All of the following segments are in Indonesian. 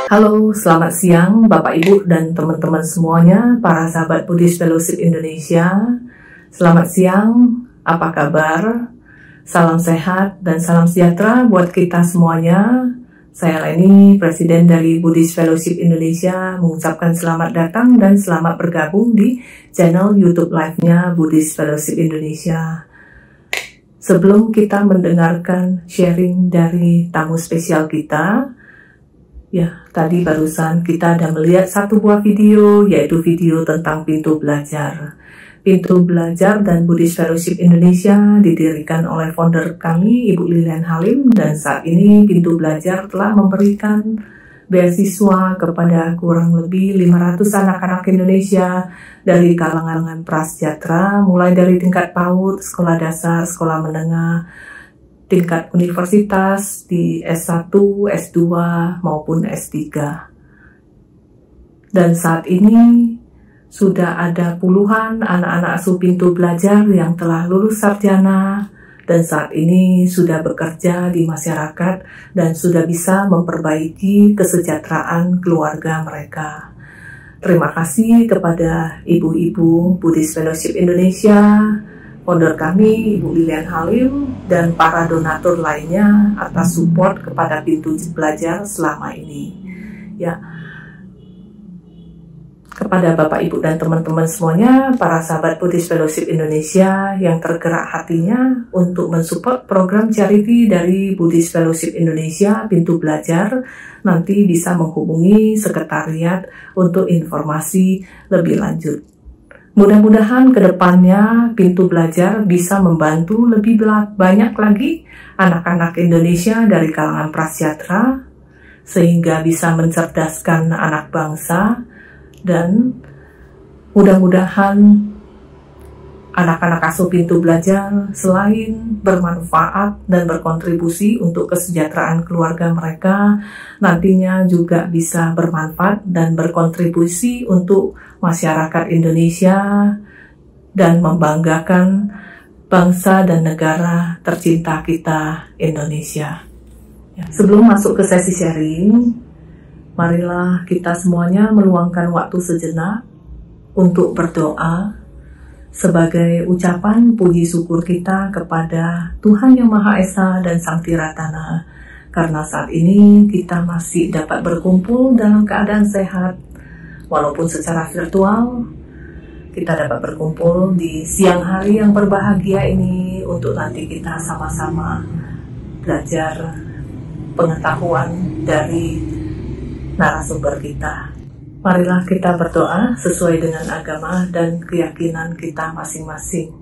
Halo, selamat siang Bapak Ibu dan teman-teman semuanya, para sahabat Buddhist Fellowship Indonesia. Selamat siang, apa kabar? Salam sehat dan salam sejahtera buat kita semuanya. Saya Leni, Presiden dari Buddhist Fellowship Indonesia, mengucapkan selamat datang dan selamat bergabung di channel YouTube Live-nya Buddhist Fellowship Indonesia. Sebelum kita mendengarkan sharing dari tamu spesial kita, ya, tadi barusan kita ada melihat satu buah video, yaitu video tentang pintu belajar. Pintu belajar dan Buddhist Fellowship Indonesia didirikan oleh founder kami, Ibu Lilian Halim, dan saat ini pintu belajar telah memberikan beasiswa kepada kurang lebih 500 anak-anak Indonesia dari kalangan prasejahtera, mulai dari tingkat PAUD, sekolah dasar, sekolah menengah, tingkat universitas di S1, S2, maupun S3. Dan saat ini sudah ada puluhan anak-anak asuh pintu belajar yang telah lulus sarjana dan saat ini sudah bekerja di masyarakat dan sudah bisa memperbaiki kesejahteraan keluarga mereka. Terima kasih kepada ibu-ibu Buddhist Fellowship Indonesia, founder kami, Ibu Lilian Halim, dan para donatur lainnya atas support kepada pintu belajar selama ini. Ya, kepada Bapak, Ibu, dan teman-teman semuanya, para sahabat Buddhist Fellowship Indonesia yang tergerak hatinya untuk mensupport program charity dari Buddhist Fellowship Indonesia, Pintu Belajar, nanti bisa menghubungi sekretariat untuk informasi lebih lanjut. Mudah-mudahan ke depannya Pintu Belajar bisa membantu lebih banyak lagi anak-anak Indonesia dari kalangan prasejahtera, sehingga bisa mencerdaskan anak bangsa, dan mudah-mudahan anak-anak asuh Pintu Belajar selain bermanfaat dan berkontribusi untuk kesejahteraan keluarga mereka, nantinya juga bisa bermanfaat dan berkontribusi untuk masyarakat Indonesia dan membanggakan bangsa dan negara tercinta kita, Indonesia. Sebelum masuk ke sesi sharing, marilah kita semuanya meluangkan waktu sejenak untuk berdoa sebagai ucapan puji syukur kita kepada Tuhan Yang Maha Esa dan Sang Tiratana, karena saat ini kita masih dapat berkumpul dalam keadaan sehat, walaupun secara virtual. Kita dapat berkumpul di siang hari yang berbahagia ini untuk nanti kita sama-sama belajar pengetahuan dari narasumber kita. Marilah kita berdoa sesuai dengan agama dan keyakinan kita masing-masing.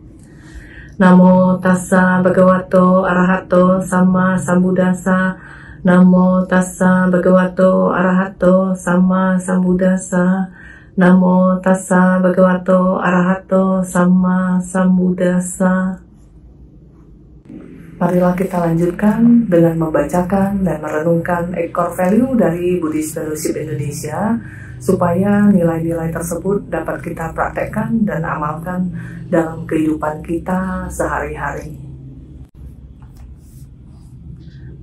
Namo tassa bhagavato arahato sama sambuddhassa. Namo tassa bhagavato arahato sama sambuddhassa. Namo tassa bhagavato arahato sama sambuddhassa. Marilah kita lanjutkan dengan membacakan dan merenungkan core value dari Buddhist Fellowship Indonesia, supaya nilai-nilai tersebut dapat kita praktekkan dan amalkan dalam kehidupan kita sehari-hari.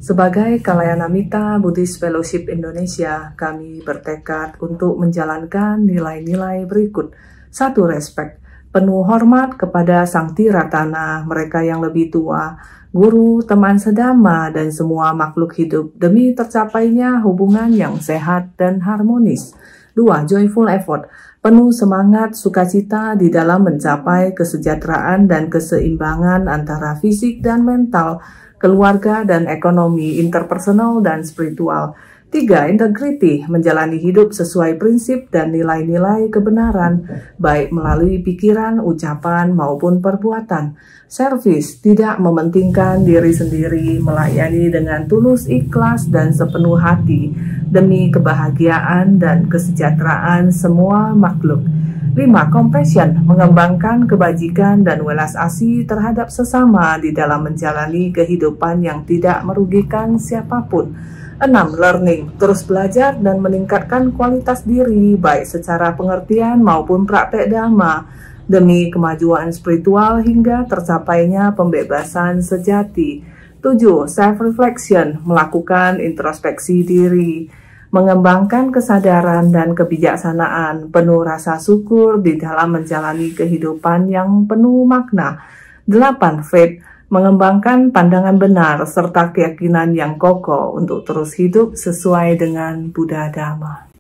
Sebagai Kalayanamita Buddhist Fellowship Indonesia, kami bertekad untuk menjalankan nilai-nilai berikut. 1. Respek, penuh hormat kepada Sang Tiratana, mereka yang lebih tua, guru, teman sedama, dan semua makhluk hidup demi tercapainya hubungan yang sehat dan harmonis. 2. Joyful effort, penuh semangat sukacita di dalam mencapai kesejahteraan dan keseimbangan antara fisik dan mental, keluarga dan ekonomi, interpersonal dan spiritual. 3. Integrity, menjalani hidup sesuai prinsip dan nilai-nilai kebenaran, baik melalui pikiran, ucapan, maupun perbuatan. Service, tidak mementingkan diri sendiri, melayani dengan tulus, ikhlas, dan sepenuh hati, demi kebahagiaan dan kesejahteraan semua makhluk. 5. Compassion, mengembangkan kebajikan dan welas asih terhadap sesama di dalam menjalani kehidupan yang tidak merugikan siapapun. 6. Learning, terus belajar dan meningkatkan kualitas diri, baik secara pengertian maupun praktek dhamma, demi kemajuan spiritual hingga tercapainya pembebasan sejati. 7. Self-reflection, melakukan introspeksi diri. mengembangkan kesadaran dan kebijaksanaan, penuh rasa syukur di dalam menjalani kehidupan yang penuh makna. 8. Faith, mengembangkan pandangan benar serta keyakinan yang kokoh untuk terus hidup sesuai dengan Buddha Dharma.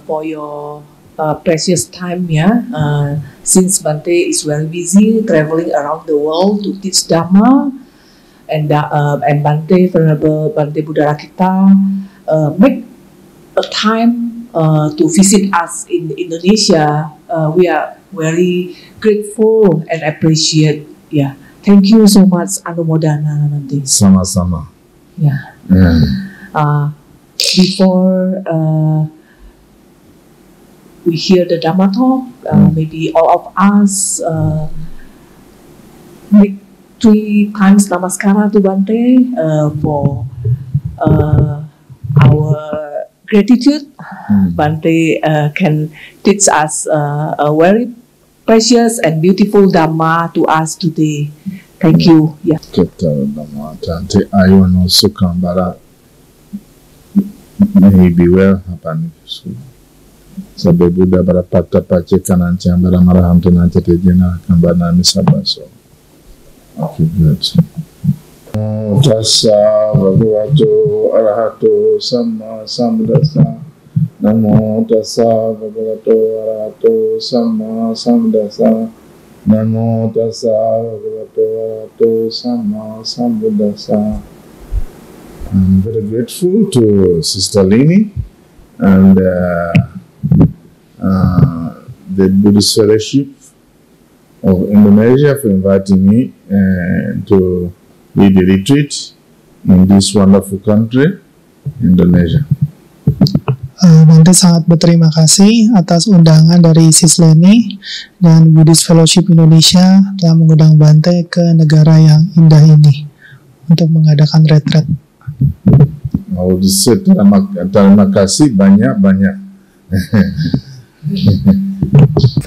For your precious time, since Bante is very busy traveling around the world to teach Dharma, and Bante, Venerable Bante Buddha Rakita, make a time to visit us in Indonesia. We are very grateful and appreciate. Yeah, thank you so much, Anumodana Bante. Sama-sama. Yeah. Before we hear the Dhamma talk, maybe all of us make 3 times Namaskara to Bante for our gratitude. Bante can teach us a very precious and beautiful Dhamma to us today. Thank you. Yeah. Ayono Sukambara. May he be well. Sabe Buddha barapata pace kanancang baramarahantu nanti tejena kambana misabaso. Okay, good. Tassa bhagavato arahato samma sambuddhassa. Namo tassa bhagavato arahato samma sambuddhassa. Namo tassa bhagavato arahato samma sambuddhassa. I'm very grateful to Sister Lini and the Buddhist Fellowship of Indonesia for inviting me to lead a retreat in this wonderful country, Indonesia. Bante sangat berterima kasih atas undangan dari Sis Leni dan Buddhist Fellowship Indonesia telah mengundang Bante ke negara yang indah ini untuk mengadakan retret. Mau terima kasih banyak-banyak.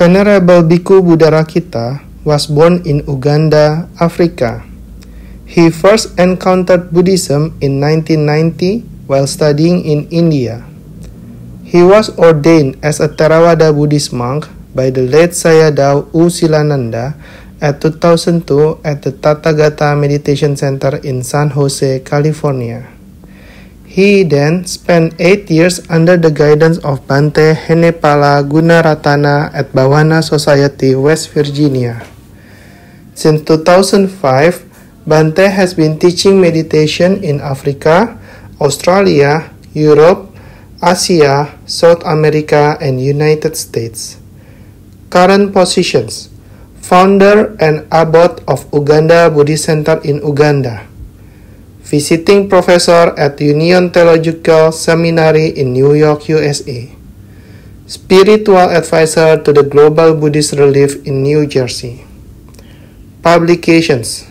Venerable Bhikkhu Buddha Rakita was born in Uganda, Africa. He first encountered Buddhism in 1990 while studying in India. He was ordained as a Theravada Buddhist monk by the late Sayadaw U Silananda at 2002 at the Tathagata Meditation Center in San Jose, California. He then spent 8 years under the guidance of Bante Henepala Gunaratana at Bhawana Society, West Virginia. Since 2005, Bante has been teaching meditation in Africa, Australia, Europe, Asia, South America, and United States. Current positions: founder and abbot of Uganda Buddhist Center in Uganda. Visiting professor at Union Theological Seminary in New York, USA. Spiritual advisor to the Global Buddhist Relief in New Jersey. Publications: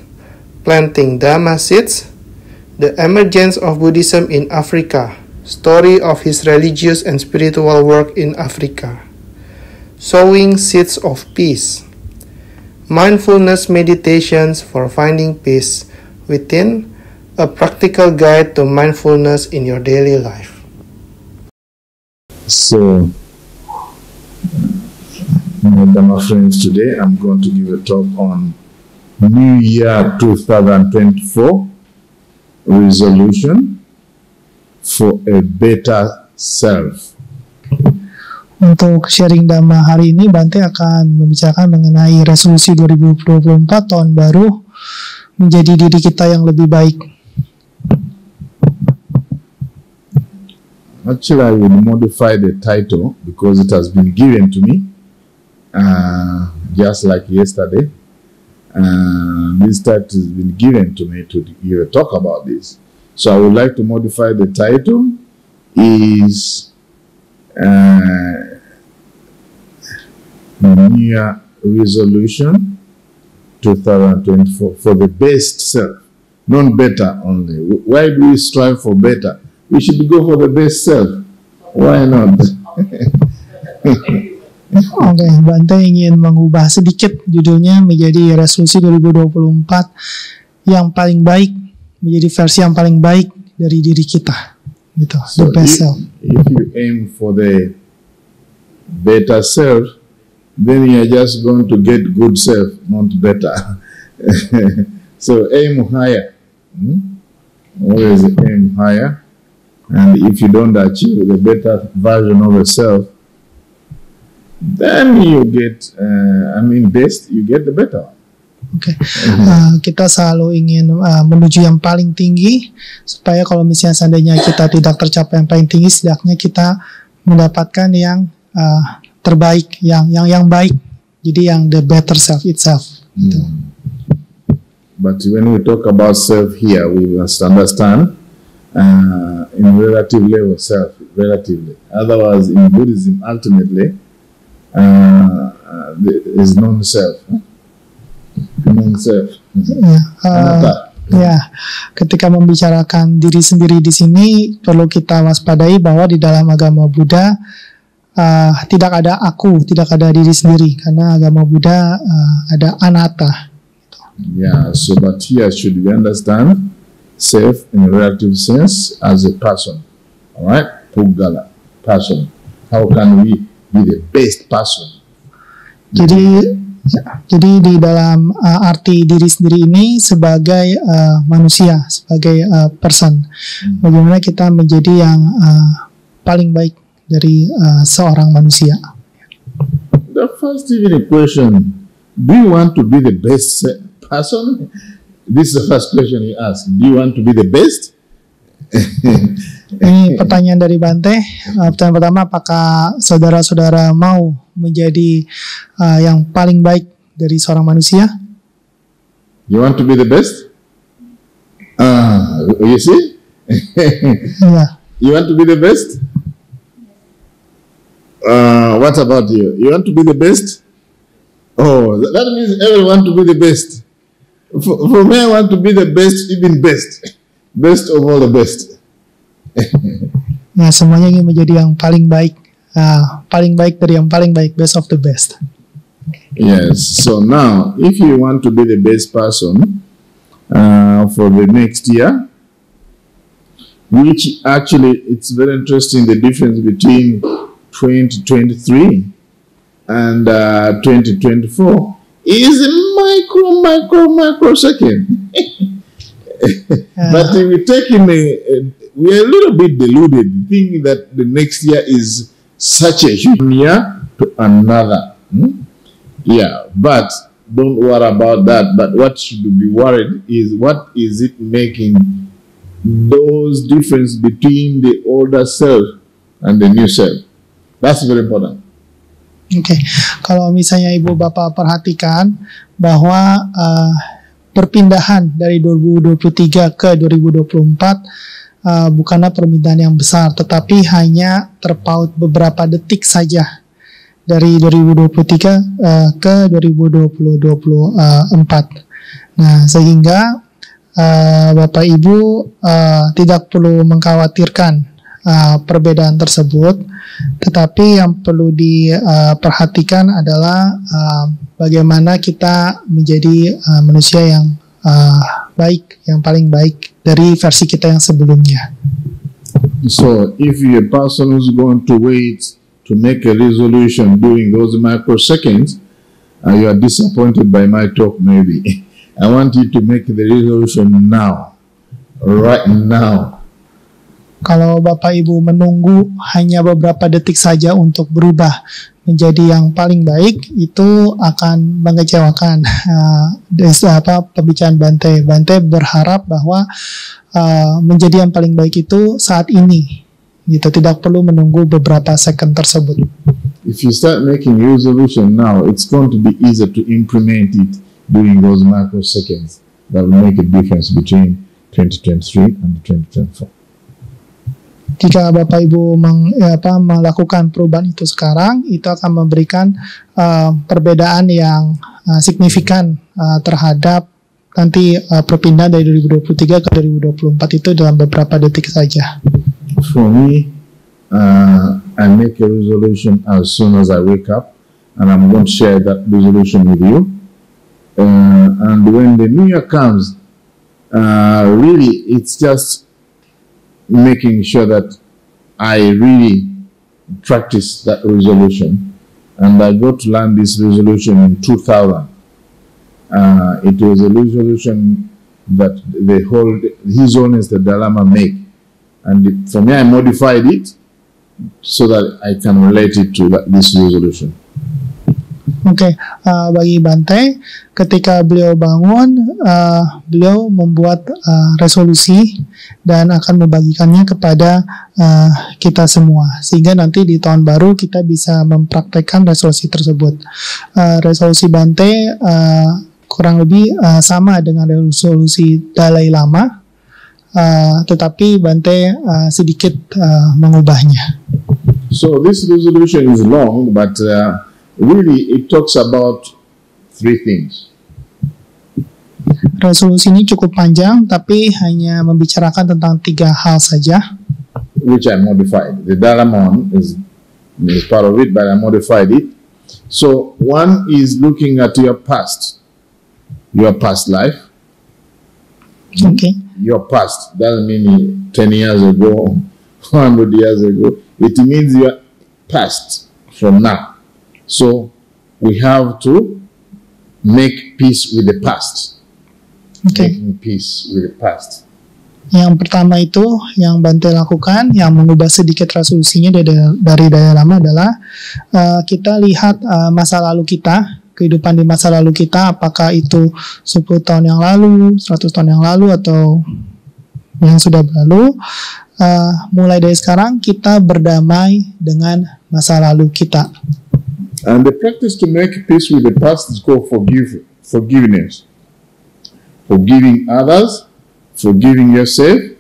Planting Dhamma Seeds, The Emergence of Buddhism in Africa, Story of His Religious and Spiritual Work in Africa. Sowing Seeds of Peace, Mindfulness Meditations for Finding Peace Within, a practical guide to mindfulness in your daily life. So, my Dhamma friends, today I'm going to give a talk on New Year 2024 resolution for a better self. Untuk sharing Dhamma hari ini, Bante akan membicarakan mengenai resolusi 2024 tahun baru menjadi diri kita yang lebih baik. Actually, I will modify the title because it has been given to me just like yesterday. This title has been given to me to give a talk about this. So I would like to modify the title is New Year Resolution 2024 for the best self, not better only. Why do we strive for better? We should go for the best self. Why not? Oke, Bante ingin mengubah sedikit judulnya menjadi resolusi 2024 yang paling baik, menjadi versi yang paling baik dari diri kita. gitu, So the best self. if you aim for the better self, then you're just going to get good self, not better. So aim higher. Always aim higher. And if you don't achieve the better version of yourself, then you get, best, you get the better one. Oke, kita selalu ingin menuju yang paling tinggi, supaya kalau misalnya seandainya kita tidak tercapai yang paling tinggi, setidaknya kita mendapatkan yang terbaik, yang baik. Jadi yang the better self itself. Gitu. But when we talk about self here, we must understand in relative level self, relatively. Otherwise, in Buddhism, ultimately, there is non-self. Non-self. Ya, ketika membicarakan diri sendiri di sini, perlu kita waspadai bahwa di dalam agama Buddha tidak ada aku, tidak ada diri sendiri, karena agama Buddha ada anatta. Yeah, so but here should we understand self in a relative sense as a person, all right? Puggala, person. How can we be the best person? Jadi di dalam arti diri sendiri ini sebagai manusia, sebagai person. Bagaimana kita menjadi yang paling baik dari seorang manusia. The first even question, do you want to be the best person? This is the first question you ask. Do you want to be the best? Ini pertanyaan dari Bante. Pertanyaan pertama, apakah saudara-saudara mau menjadi yang paling baik dari seorang manusia? You want to be the best? You see? Yeah. You want to be the best? What about you? You want to be the best? Oh, that means everyone to be the best. For me, I want to be the best, even best. Best of all the best. Nah, semuanya ingin menjadi yang paling baik. Paling baik dari yang paling baik, best of the best. Yes, so now, if you want to be the best person for the next year, which actually, it's very interesting, the difference between 2023 and 2024 is a microsecond. But we take in we're a little bit deluded, thinking that the next year is such a huge year to another. Yeah, but don't worry about that. But what should be worried is what is it making those difference between the older self and the new self. That's very important. Oke, kalau misalnya Ibu Bapak perhatikan bahwa perpindahan dari 2023 ke 2024 bukanlah perpindahan yang besar, tetapi hanya terpaut beberapa detik saja dari 2023 ke 2024. Nah, sehingga Bapak Ibu tidak perlu mengkhawatirkan perbedaan tersebut, tetapi yang perlu diperhatikan adalah bagaimana kita menjadi manusia yang baik, yang paling baik dari versi kita yang sebelumnya. So, if you're a person who's going to wait to make a resolution during those microseconds, you are disappointed by my talk maybe. I want you to make the resolution now, right now. Kalau Bapak Ibu menunggu hanya beberapa detik saja untuk berubah menjadi yang paling baik, itu akan mengecewakan. Pembicaraan Bante. Bante berharap bahwa menjadi yang paling baik itu saat ini, gitu. Tidak perlu menunggu beberapa second tersebut. If you start making resolution now, it's going to be easier to implement it during those microseconds. That will make a difference between 2023 and 2024. Jika Bapak Ibu melakukan perubahan itu sekarang, itu akan memberikan perbedaan yang signifikan terhadap nanti perpindahan dari 2023 ke 2024 itu dalam beberapa detik saja. For me, I make a resolution as soon as I wake up, and I'm going to share that resolution with you. And when the new year comes, really, it's just making sure that I really practice that resolution. And I got to learn this resolution in 2000. It was a resolution that His Holiness the Dalai Lama make. And for me, I modified it so that I can relate it to this resolution. Oke, bagi Bante, ketika beliau bangun, beliau membuat resolusi dan akan membagikannya kepada kita semua, sehingga nanti di tahun baru kita bisa mempraktekkan resolusi tersebut. Resolusi Bante kurang lebih sama dengan resolusi Dalai Lama, tetapi Bante sedikit mengubahnya. So this resolution is long, but really it talks about 3 things. Resolusi ini cukup panjang, tapi hanya membicarakan tentang 3 hal saja. Which I modified. The Dalai Lama is part of it, but I modified it. So one is looking at your past life. Okay. Your past doesn't mean 10 years ago, 100 years ago. It means your past from now. So we have to make peace with the past. Okay. Making peace with the past. Yang pertama itu yang Bante lakukan, yang mengubah sedikit resolusinya dari Dalai Lama adalah kita lihat masa lalu kita, kehidupan di masa lalu kita, apakah itu 10 tahun yang lalu, 100 tahun yang lalu, atau yang sudah berlalu. Mulai dari sekarang kita berdamai dengan masa lalu kita. And the practice to make peace with the past is called forgiveness. Forgiving others, forgiving yourself,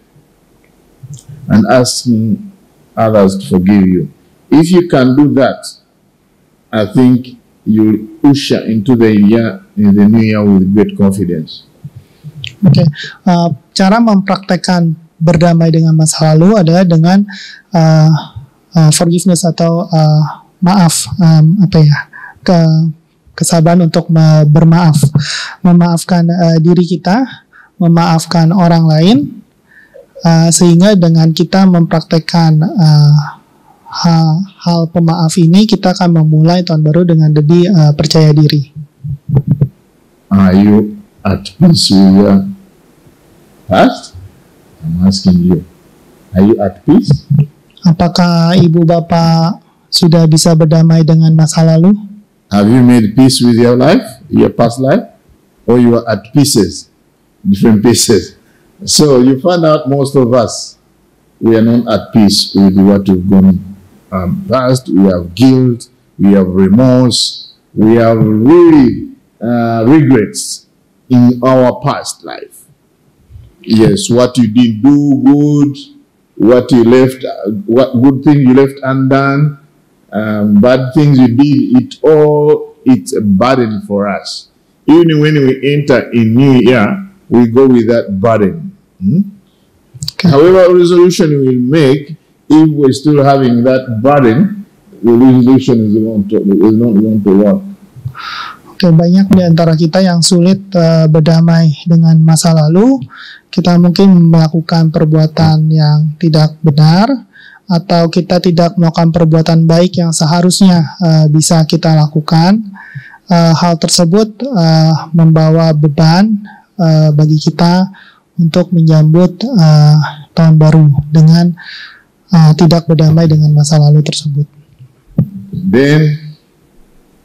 and asking others to forgive you. If you can do that, I think you usher into the new year with great confidence. Oke, cara mempraktekkan berdamai dengan masa lalu adalah dengan forgiveness atau maaf, kesabaran untuk bermaaf, memaafkan diri kita, memaafkan orang lain, sehingga dengan kita mempraktekkan hal pemaaf ini, kita akan memulai tahun baru dengan lebih percaya diri. Are you at peace with your past? I'm asking you. Are you at peace? Apakah ibu bapak sudah bisa berdamai dengan masa lalu? Have you made peace with your life, your past life? Or you are at pieces, different pieces? So you find out most of us, we are not at peace with what we've gone past. We have guilt, we have remorse, we have really regrets in our past life. Yes, what you did do good, what you left, what good thing you left undone, bad things you did, it's a burden for us. Even when we enter in New Year, we go with that burden. Okay. However, resolution we will make, if we're still having that burden, the resolution is not going to work. Oke, banyak di antara kita yang sulit berdamai dengan masa lalu. Kita mungkin melakukan perbuatan yang tidak benar, atau kita tidak melakukan perbuatan baik yang seharusnya bisa kita lakukan. Hal tersebut membawa beban bagi kita untuk menyambut tahun baru dengan tidak berdamai dengan masa lalu tersebut. Then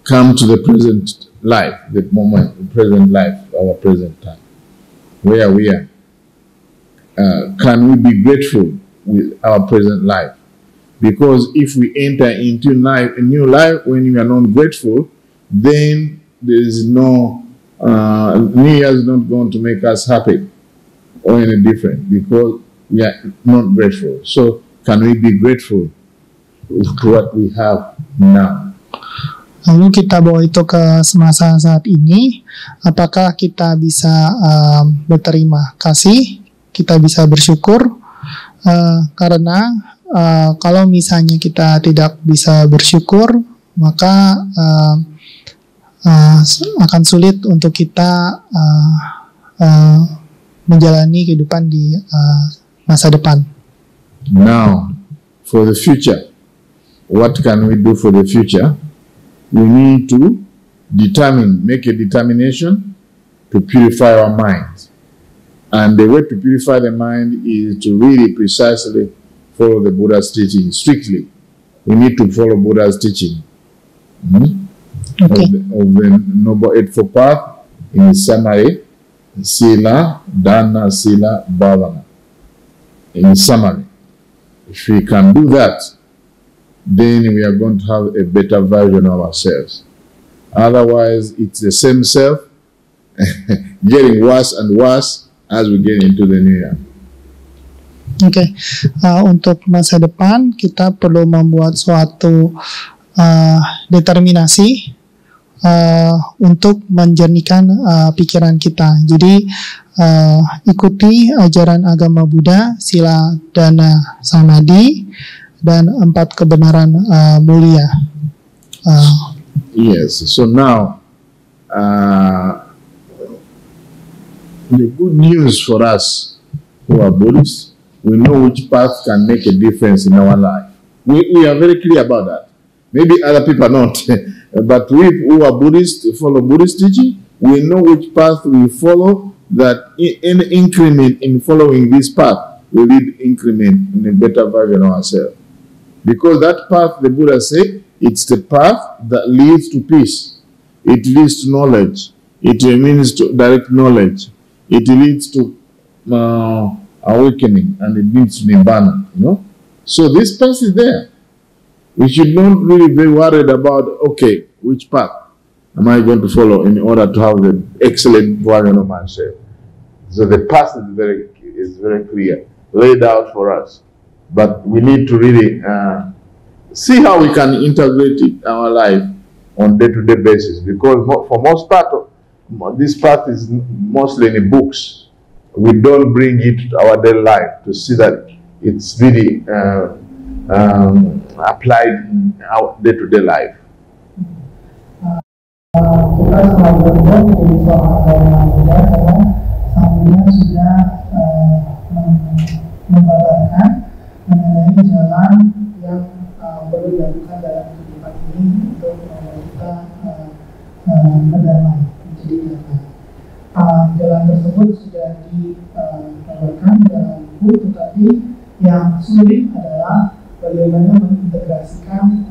come to the present life, the moment, the present life, our present time, where we are. Can we be grateful with our present life? Because if we enter into a new life when we are not grateful, then there is no New Year is not going to make us happy or any different because we are not grateful. So can we be grateful to what we have now? Lalu kita bawa itu ke semasa saat ini, apakah kita bisa berterima kasih, kita bisa bersyukur, karena kalau misalnya kita tidak bisa bersyukur, maka akan sulit untuk kita menjalani kehidupan di masa depan. Now, for the future, what can we do for the future? We need to make a determination to purify our minds. And the way to purify the mind is to really precisely follow the Buddha's teaching strictly. We need to follow Buddha's teaching Okay. of the Noble Eightfold Path in summary, Sila, Dana, Sila, Bhavana. In summary, if we can do that, then we are going to have a better version of ourselves. Otherwise, it's the same self, getting worse and worse as we get into the new year. Oke, untuk masa depan kita perlu membuat suatu determinasi untuk menjernihkan pikiran kita. Jadi ikuti ajaran agama Buddha, sila, dana, samadhi, dan 4 kebenaran mulia. Yes, so now the good news for us who are Buddhists, we know which path can make a difference in our life. We are very clear about that. Maybe other people are not, but we who are Buddhists, follow Buddhist teaching, we know which path we follow, that any increment in following this path will lead increment in a better version of ourselves. Because that path, the Buddha said, it's the path that leads to peace. It leads to knowledge. It means to direct knowledge. It leads to awakening, and it leads to Nibbana, you know. So this path is there. We should not really be worried about, okay, which path am I going to follow in order to have the excellent version of myself. So the path is very clear, laid out for us. But we need to really see how we can integrate it in our life on day-to-day basis. Because for most part, this path is mostly in the books. We don't bring it to our daily life to see that it's really applied in our day-to-day life. Kita selalu berdoa dari soal agama Buddha karena Sang Buddha sudah membabarkan mengenai jalan yang perlu dilakukan dalam kehidupan ini untuk kita berdamai, menjadi damai. Jalan tersebut sudah dibabarkan dalam buku, tetapi yang sulit adalah bagaimana mengintegrasikan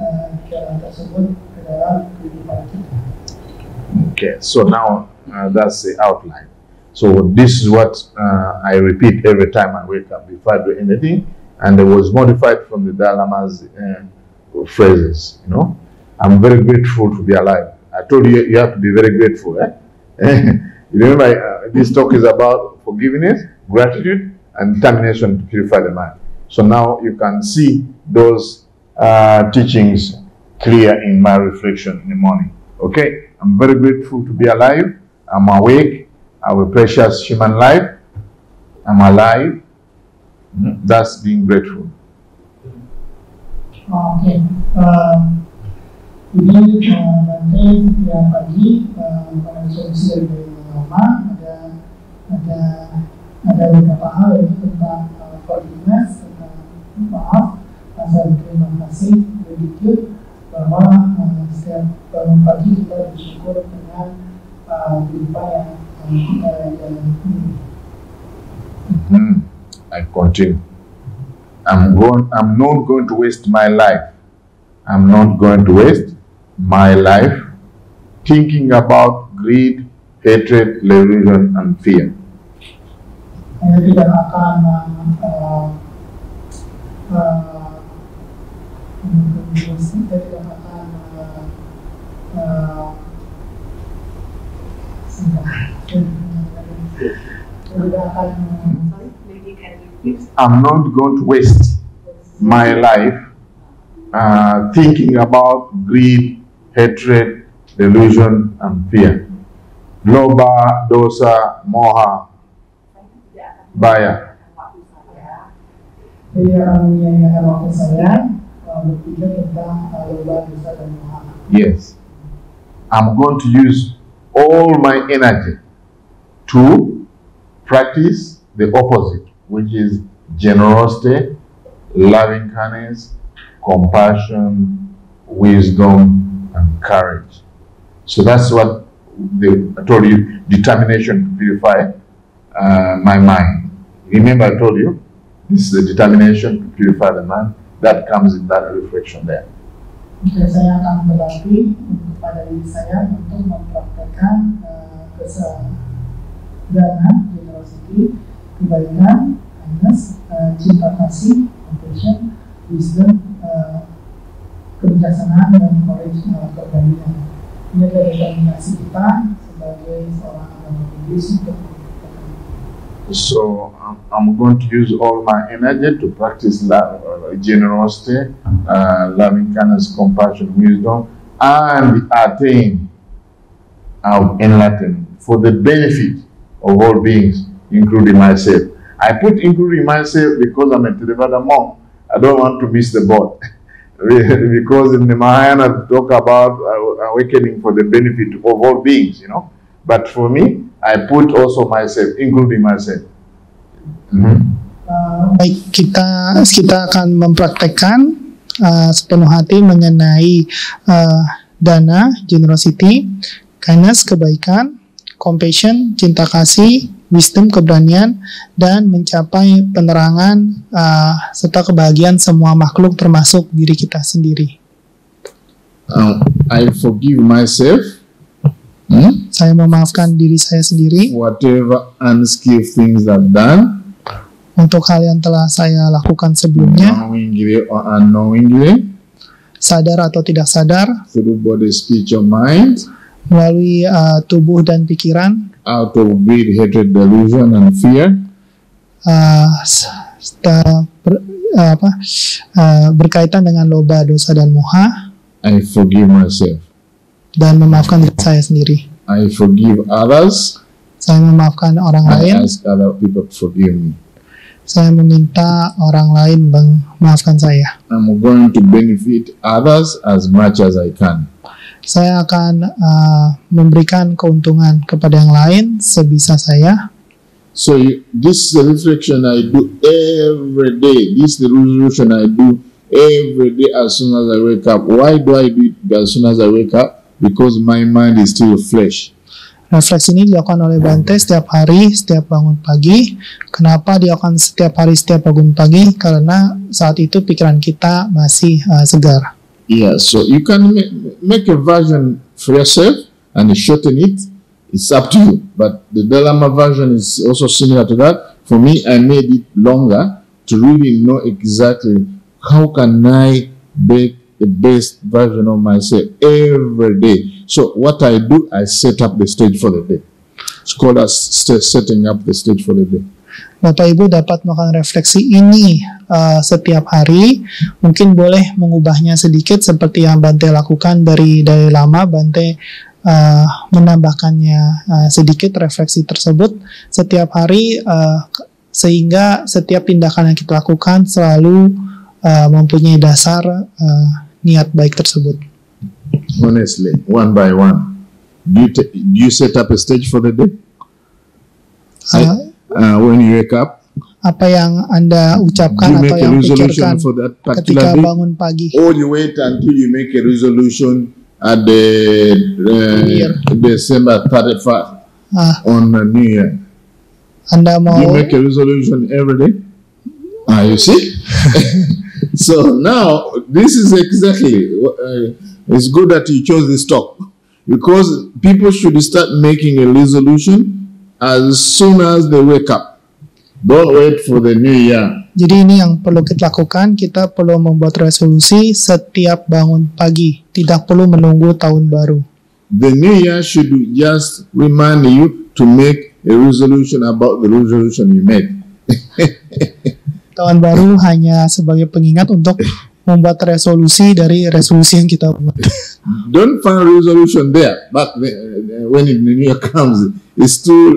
jalan tersebut ke dalam kehidupan kita. Okay, so now that's the outline. So this is what I repeat every time I wake up before I do anything, and it was modified from the Dalai Lama's phrases. You know, I'm very grateful to be alive. I told you you have to be very grateful. You remember this talk is about forgiveness, gratitude, and determination to purify the mind. So now you can see those teachings clear in my reflection in the morning. Okay. I'm very grateful to be alive. I'm awake. I have a precious human life. I'm alive. That's being grateful. Oke. Jadi nanti yang pagi konsumsi dari lama ada beberapa hal yaitu tentang forgiveness, tentang maaf, rasa terima kasih, gratitude, bahwa setiap bangun pagi kita bersyukur dengan kehidupan yang kita jalani ini. I continue. I'm not going to waste my life. I'm not going to waste my life thinking about greed, hatred, delusion, and fear. Saya tidak akan I'm not going to waste my life thinking about greed, hatred, delusion, and fear. Loba, dosa, moha, baya. Yes. I'm going to use all my energy to practice the opposite, which is generosity, loving kindness, compassion, wisdom, and courage. So that's what I told you, determination to purify my mind. Remember I told you, this is the determination to purify the mind. That comes in that reflection there. Saya akan berlatih kepada diri saya untuk mempraktekkan kesadaran, generosity, kebaikan, kindness, cinta kasih, compassion, wisdom, kebijaksanaan, dan courage, keberanian. Ini adalah determinasi kita sebagai seorang agama Buddhis untuk mempraktekkan. So I'm going to use all my energy to practice love, generosity, loving kindness, compassion, wisdom, and attain our enlightenment for the benefit of all beings, including myself. I put including myself because I'm a Theravada monk. I don't want to miss the boat. Because in the Mahayana talk about awakening for the benefit of all beings, you know. But for me, I put also myself, including myself. Baik, kita akan mempraktekkan sepenuh hati mengenai dana, generosity, kindness, kebaikan, compassion, cinta kasih, wisdom, keberanian, dan mencapai penerangan serta kebahagiaan semua makhluk termasuk diri kita sendiri. I forgive myself. Saya memaafkan diri saya sendiri Whatever unskilled things I've done, untuk hal yang telah saya lakukan sebelumnya, knowingly or unknowingly, sadar atau tidak sadar, through body, speech, or mind, melalui tubuh dan pikiran, out of greed, hatred, delusion, and fear. Berkaitan dengan loba, dosa, dan moha, I forgive myself. dan memaafkan diri saya sendiri. I forgive others. Saya memaafkan orang I lain. ask other people to forgive me. Saya meminta orang lain memaafkan saya. I'm going to benefit others as much as I can. Saya akan memberikan keuntungan kepada yang lain sebisa saya. So this is a reflection I do every day. This is the resolution I do every day as soon as I wake up. Why do I do it as soon as I wake up? Because my mind is still flesh. Refleksi ini dilakukan oleh Bante setiap hari, setiap bangun pagi. Kenapa dilakukan setiap hari, setiap bangun pagi? Karena saat itu pikiran kita masih segar. Yeah, so you can make a version for yourself and shorten it. It's up to you. But the Dalai Lama version is also similar to that. For me, I made it longer to really know exactly how can I make the best version of myself every day. So what I do, I set up the stage for the day. It's called as setting up the stage for the day. Bapak Ibu dapat melakukan refleksi ini setiap hari. Mungkin boleh mengubahnya sedikit seperti yang Bante lakukan dari lama. Bante menambahkannya sedikit refleksi tersebut setiap hari, sehingga setiap tindakan yang kita lakukan selalu mempunyai dasar niat baik tersebut. Honestly, one by one, do you set up a stage for the day? When you wake up, apa yang Anda ucapkan atau yang pikirkan ketika bangun pagi? Or you wait until you make a resolution at the December 31st on the New Year? Anda mau? You make a resolution every day? You see? So now, this is exactly, it's good that you chose this talk, because people should start making a resolution as soon as they wake up. Don't wait for the new year. Jadi ini yang perlu kita lakukan, kita perlu membuat resolusi setiap bangun pagi, tidak perlu menunggu tahun baru. The new year should just remind you to make a resolution about the resolution you made. Tahun baru hanya sebagai pengingat untuk membuat resolusi dari resolusi yang kita buat. Don't find resolution there, but when the new year comes, it's too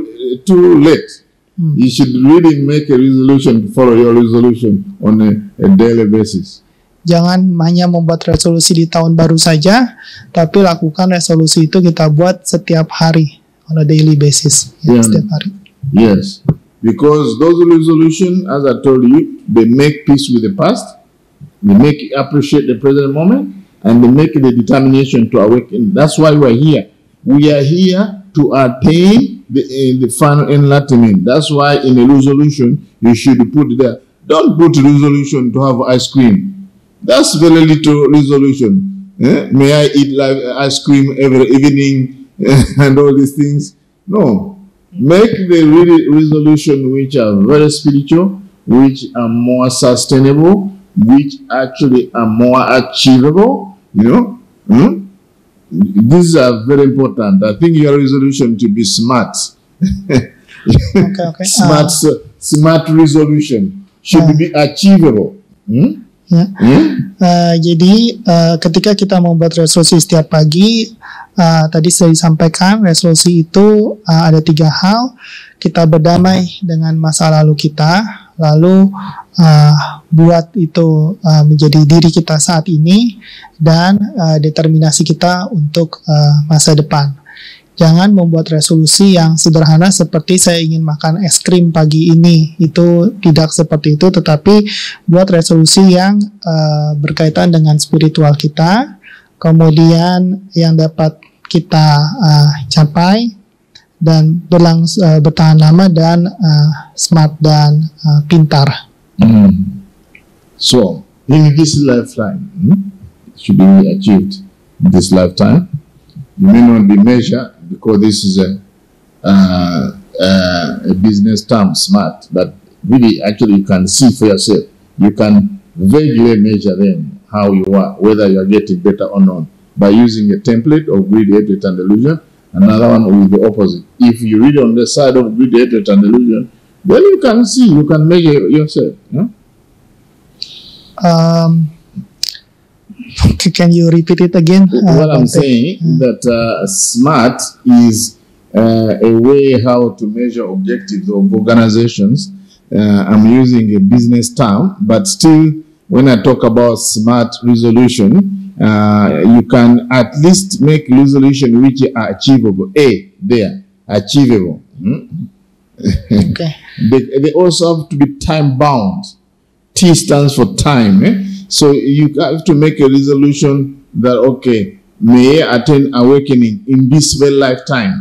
late. You should really make a resolution to follow your resolution on a daily basis. Jangan hanya membuat resolusi di tahun baru saja, tapi lakukan resolusi itu kita buat setiap hari, on a daily basis, ya, setiap hari. Yes. Because those resolutions, as I told you, they make peace with the past, they make you appreciate the present moment, and they make the determination to awaken. That's why we're here. We are here to attain the final enlightenment. That's why in a resolution, you should put there. Don't put resolution to have ice cream. That's very little resolution. May I eat like ice cream every evening and all these things? No. Make the resolution which are very spiritual, which are more sustainable, which actually are more achievable, you know. These are very important. I think your resolution to be smart. Okay. Smart resolution should be achievable. Jadi ketika kita membuat resolusi setiap pagi, tadi sudah disampaikan resolusi itu ada 3 hal. Kita berdamai dengan masa lalu kita, lalu buat itu menjadi diri kita saat ini, dan determinasi kita untuk masa depan. Jangan membuat resolusi yang sederhana seperti saya ingin makan es krim pagi ini. Itu tidak seperti itu, tetapi buat resolusi yang berkaitan dengan spiritual kita, kemudian yang dapat kita capai dan bertahan lama, dan smart dan pintar. So, in this lifetime, it should be achieved in this lifetime. You may not be measured because this is a business term, smart, but really, actually, you can see for yourself. You can vaguely measure them, how you are, whether you are getting better or not, by using a template of greed, hatred, and delusion. Another one will be opposite. If you read on the side of greed, hatred, and delusion, then you can see, you can measure yourself. Can you repeat it again? What I'm saying that smart is a way how to measure objectives of organizations. I'm using a business term, but still, when I talk about smart resolution, you can at least make resolution which are achievable. Achievable. Okay. They also have to be time bound. T stands for time. So you have to make a resolution that, okay, may I attain awakening in this very lifetime.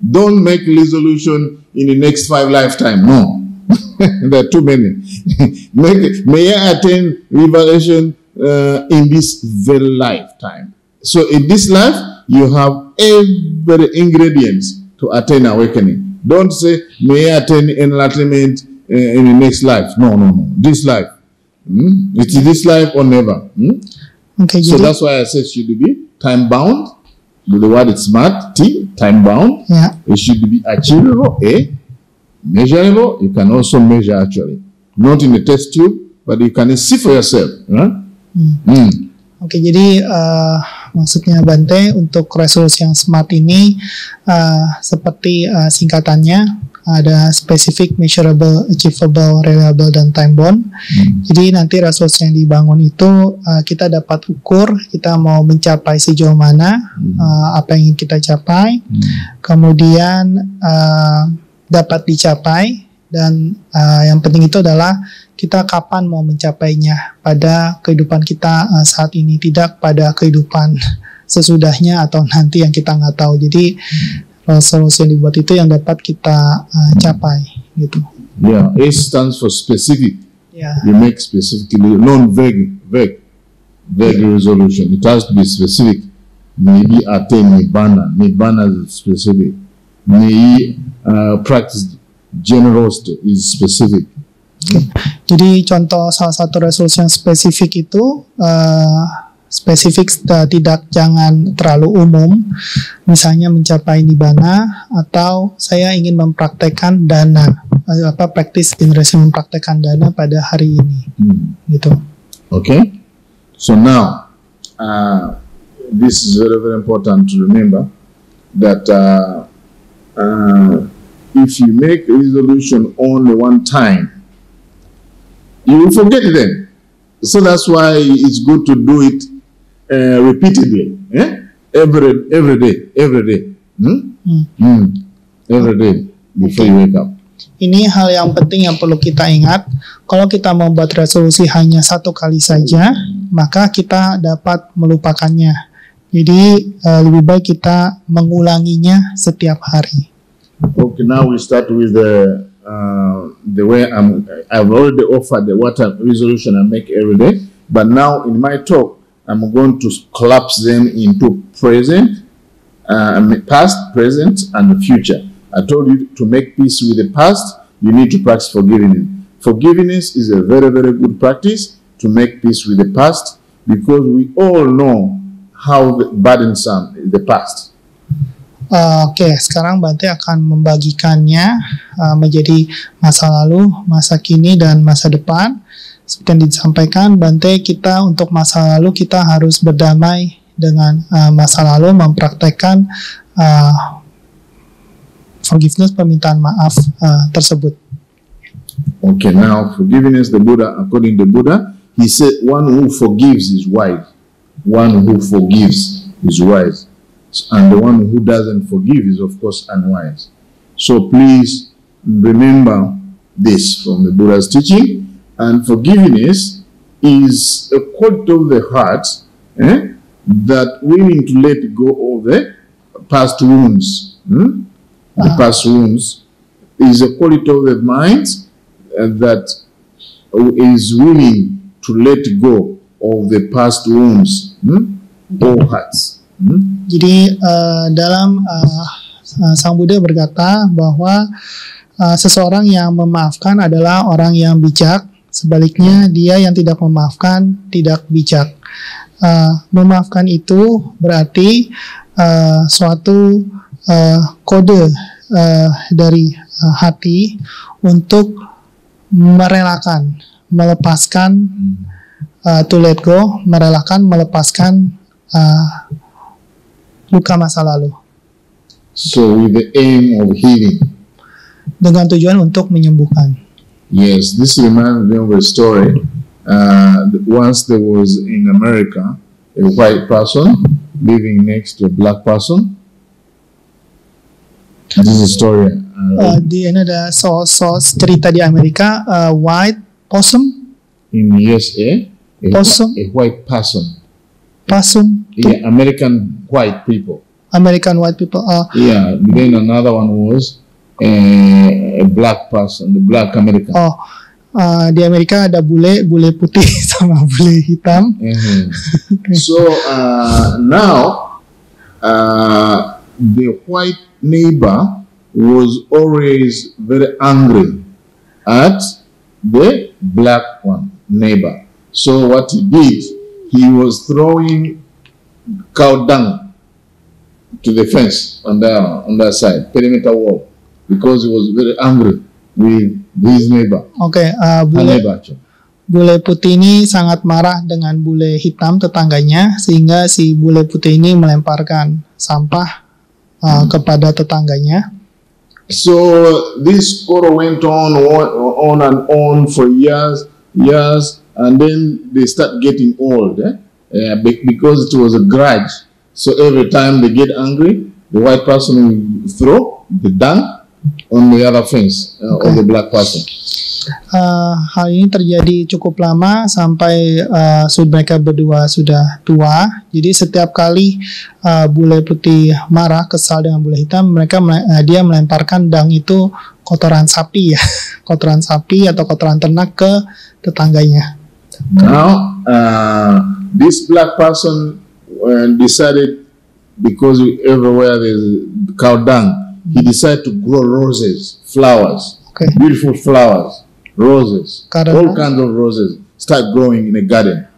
Don't make resolution in the next 5 lifetimes. No. There are too many. May I attain revelation in this very lifetime. So in this life, you have every ingredients to attain awakening. Don't say, may I attain enlightenment in the next life. No. This life. It's this life or never. Okay, so jadi, that's why I said it should be time bound. The word is smart, T, time bound. Yeah. It should be achievable, A, measurable. You can also measure actually. Not in the test tube, but you can see for yourself. Oke, jadi maksudnya Bante untuk resolusi yang smart ini seperti singkatannya, ada specific, measurable, achievable, reliable, dan time bound. Jadi nanti resolusi yang dibangun itu kita dapat ukur kita mau mencapai sejauh mana, apa yang ingin kita capai, kemudian dapat dicapai, dan yang penting itu adalah kita kapan mau mencapainya, pada kehidupan kita saat ini, tidak pada kehidupan sesudahnya atau nanti yang kita nggak tahu. Jadi resolusi yang dibuat itu yang dapat kita capai gitu. Yeah, A stands for specific. Yeah. You make specifically, non-vague resolution. It has to be specific. Maybe attain Nibbana. Nibbana is specific. May practice generosity is specific. Okay. Jadi contoh salah satu resolusi yang spesifik itu spesifik, jangan terlalu umum, misalnya mencapai nibbana, atau saya ingin mempraktekkan dana, practice generasi mempraktekkan dana pada hari ini, gitu. Okay, so now this is very, very important to remember that if you make a resolution only one time, you will forget them. So that's why it's good to do it repeatedly, every day, every day before you wake up. Ini hal yang penting yang perlu kita ingat. Kalau kita membuat resolusi hanya 1 kali saja, maka kita dapat melupakannya. Jadi lebih baik kita mengulanginya setiap hari. Okay, now we start with the way I've already offered what resolution I make every day, but now in my talk I'm going to collapse them into present, past, present, and the future. I told you to make peace with the past, you need to practice forgiveness. Forgiveness is a very, very good practice to make peace with the past, because we all know how burdensome is the past. Oke, sekarang Bante akan membagikannya menjadi masa lalu, masa kini, dan masa depan. Seperti yang disampaikan Bante, kita untuk masa lalu kita harus berdamai dengan masa lalu, mempraktekkan forgiveness, permintaan maaf tersebut. Okay, now forgiveness, the Buddha, according to Buddha, he said one who forgives is wise. One who forgives is wise. And the one who doesn't forgive is of course unwise. So please remember this from the Buddha's teaching. And forgiveness is a quality of the heart that willing to let go of the past wounds. The past wounds is a quality of the mind that is willing to let go of the past wounds or hearts. Jadi dalam Sang Buddha berkata bahwa seseorang yang memaafkan adalah orang yang bijak. Sebaliknya dia yang tidak memaafkan tidak bijak. Memaafkan itu berarti suatu kode dari hati untuk merelakan, melepaskan, to let go, merelakan, melepaskan luka masa lalu. So with the aim of healing. Dengan tujuan untuk menyembuhkan. Yes, this reminds me of a story. Once there was in America a white person living next to a black person. This is a story. Di ini ada cerita di Amerika, white possum. In USA, a white person. Possum. Yeah, American white people. American white people. Yeah, then another one was a black person, the black American. Di Amerika ada bule putih sama bule hitam. So now the white neighbor was always very angry at the black neighbor. So what he did, he was throwing cow dung to the fence on that side, perimeter wall, because he was very angry with his neighbor. Bule putih ini sangat marah dengan bule hitam tetangganya, sehingga si bule putih ini melemparkan sampah kepada tetangganya. So this quarrel went on and on for years, and then they start getting old, because it was a grudge. So every time they get angry, the white person will throw the dung on the other fence of the black person. Hal ini terjadi cukup lama sampai mereka berdua sudah tua. Jadi setiap kali bule putih marah, kesal dengan bule hitam, dia melemparkan dung itu, kotoran sapi ya, kotoran sapi atau kotoran ternak ke tetangganya. Now this black person decided, because everywhere there's cow dung, he decided to grow roses, flowers, beautiful flowers, roses, all kinds of roses, start growing in a garden.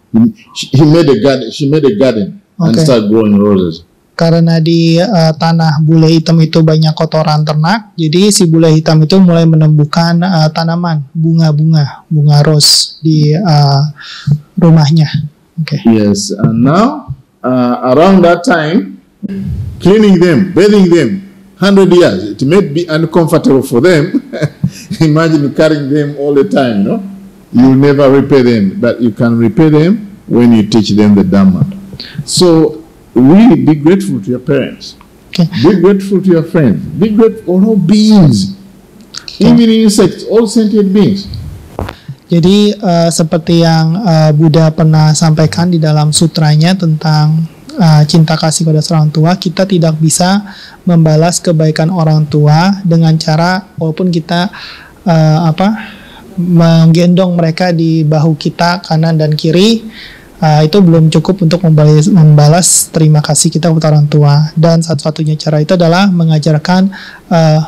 He made a garden, she made a garden and start growing roses. Karena di tanah bule hitam itu banyak kotoran ternak, jadi si bule hitam itu mulai menumbuhkan tanaman, bunga rose di rumahnya. Yes, and now around that time, cleaning them, bathing them, 100 years, it may be uncomfortable for them. Imagine carrying them all the time, you will never repay them, but you can repay them when you teach them the Dhamma. So really be grateful to your parents. Be grateful to your friends. Be grateful for all beings. Even insects, all sentient beings. Jadi seperti yang Buddha pernah sampaikan di dalam sutranya tentang cinta kasih kepada orang tua, kita tidak bisa membalas kebaikan orang tua dengan cara walaupun kita menggendong mereka di bahu kita kanan dan kiri, itu belum cukup untuk membalas terima kasih kita kepada orang tua. Dan satu-satunya cara itu adalah mengajarkan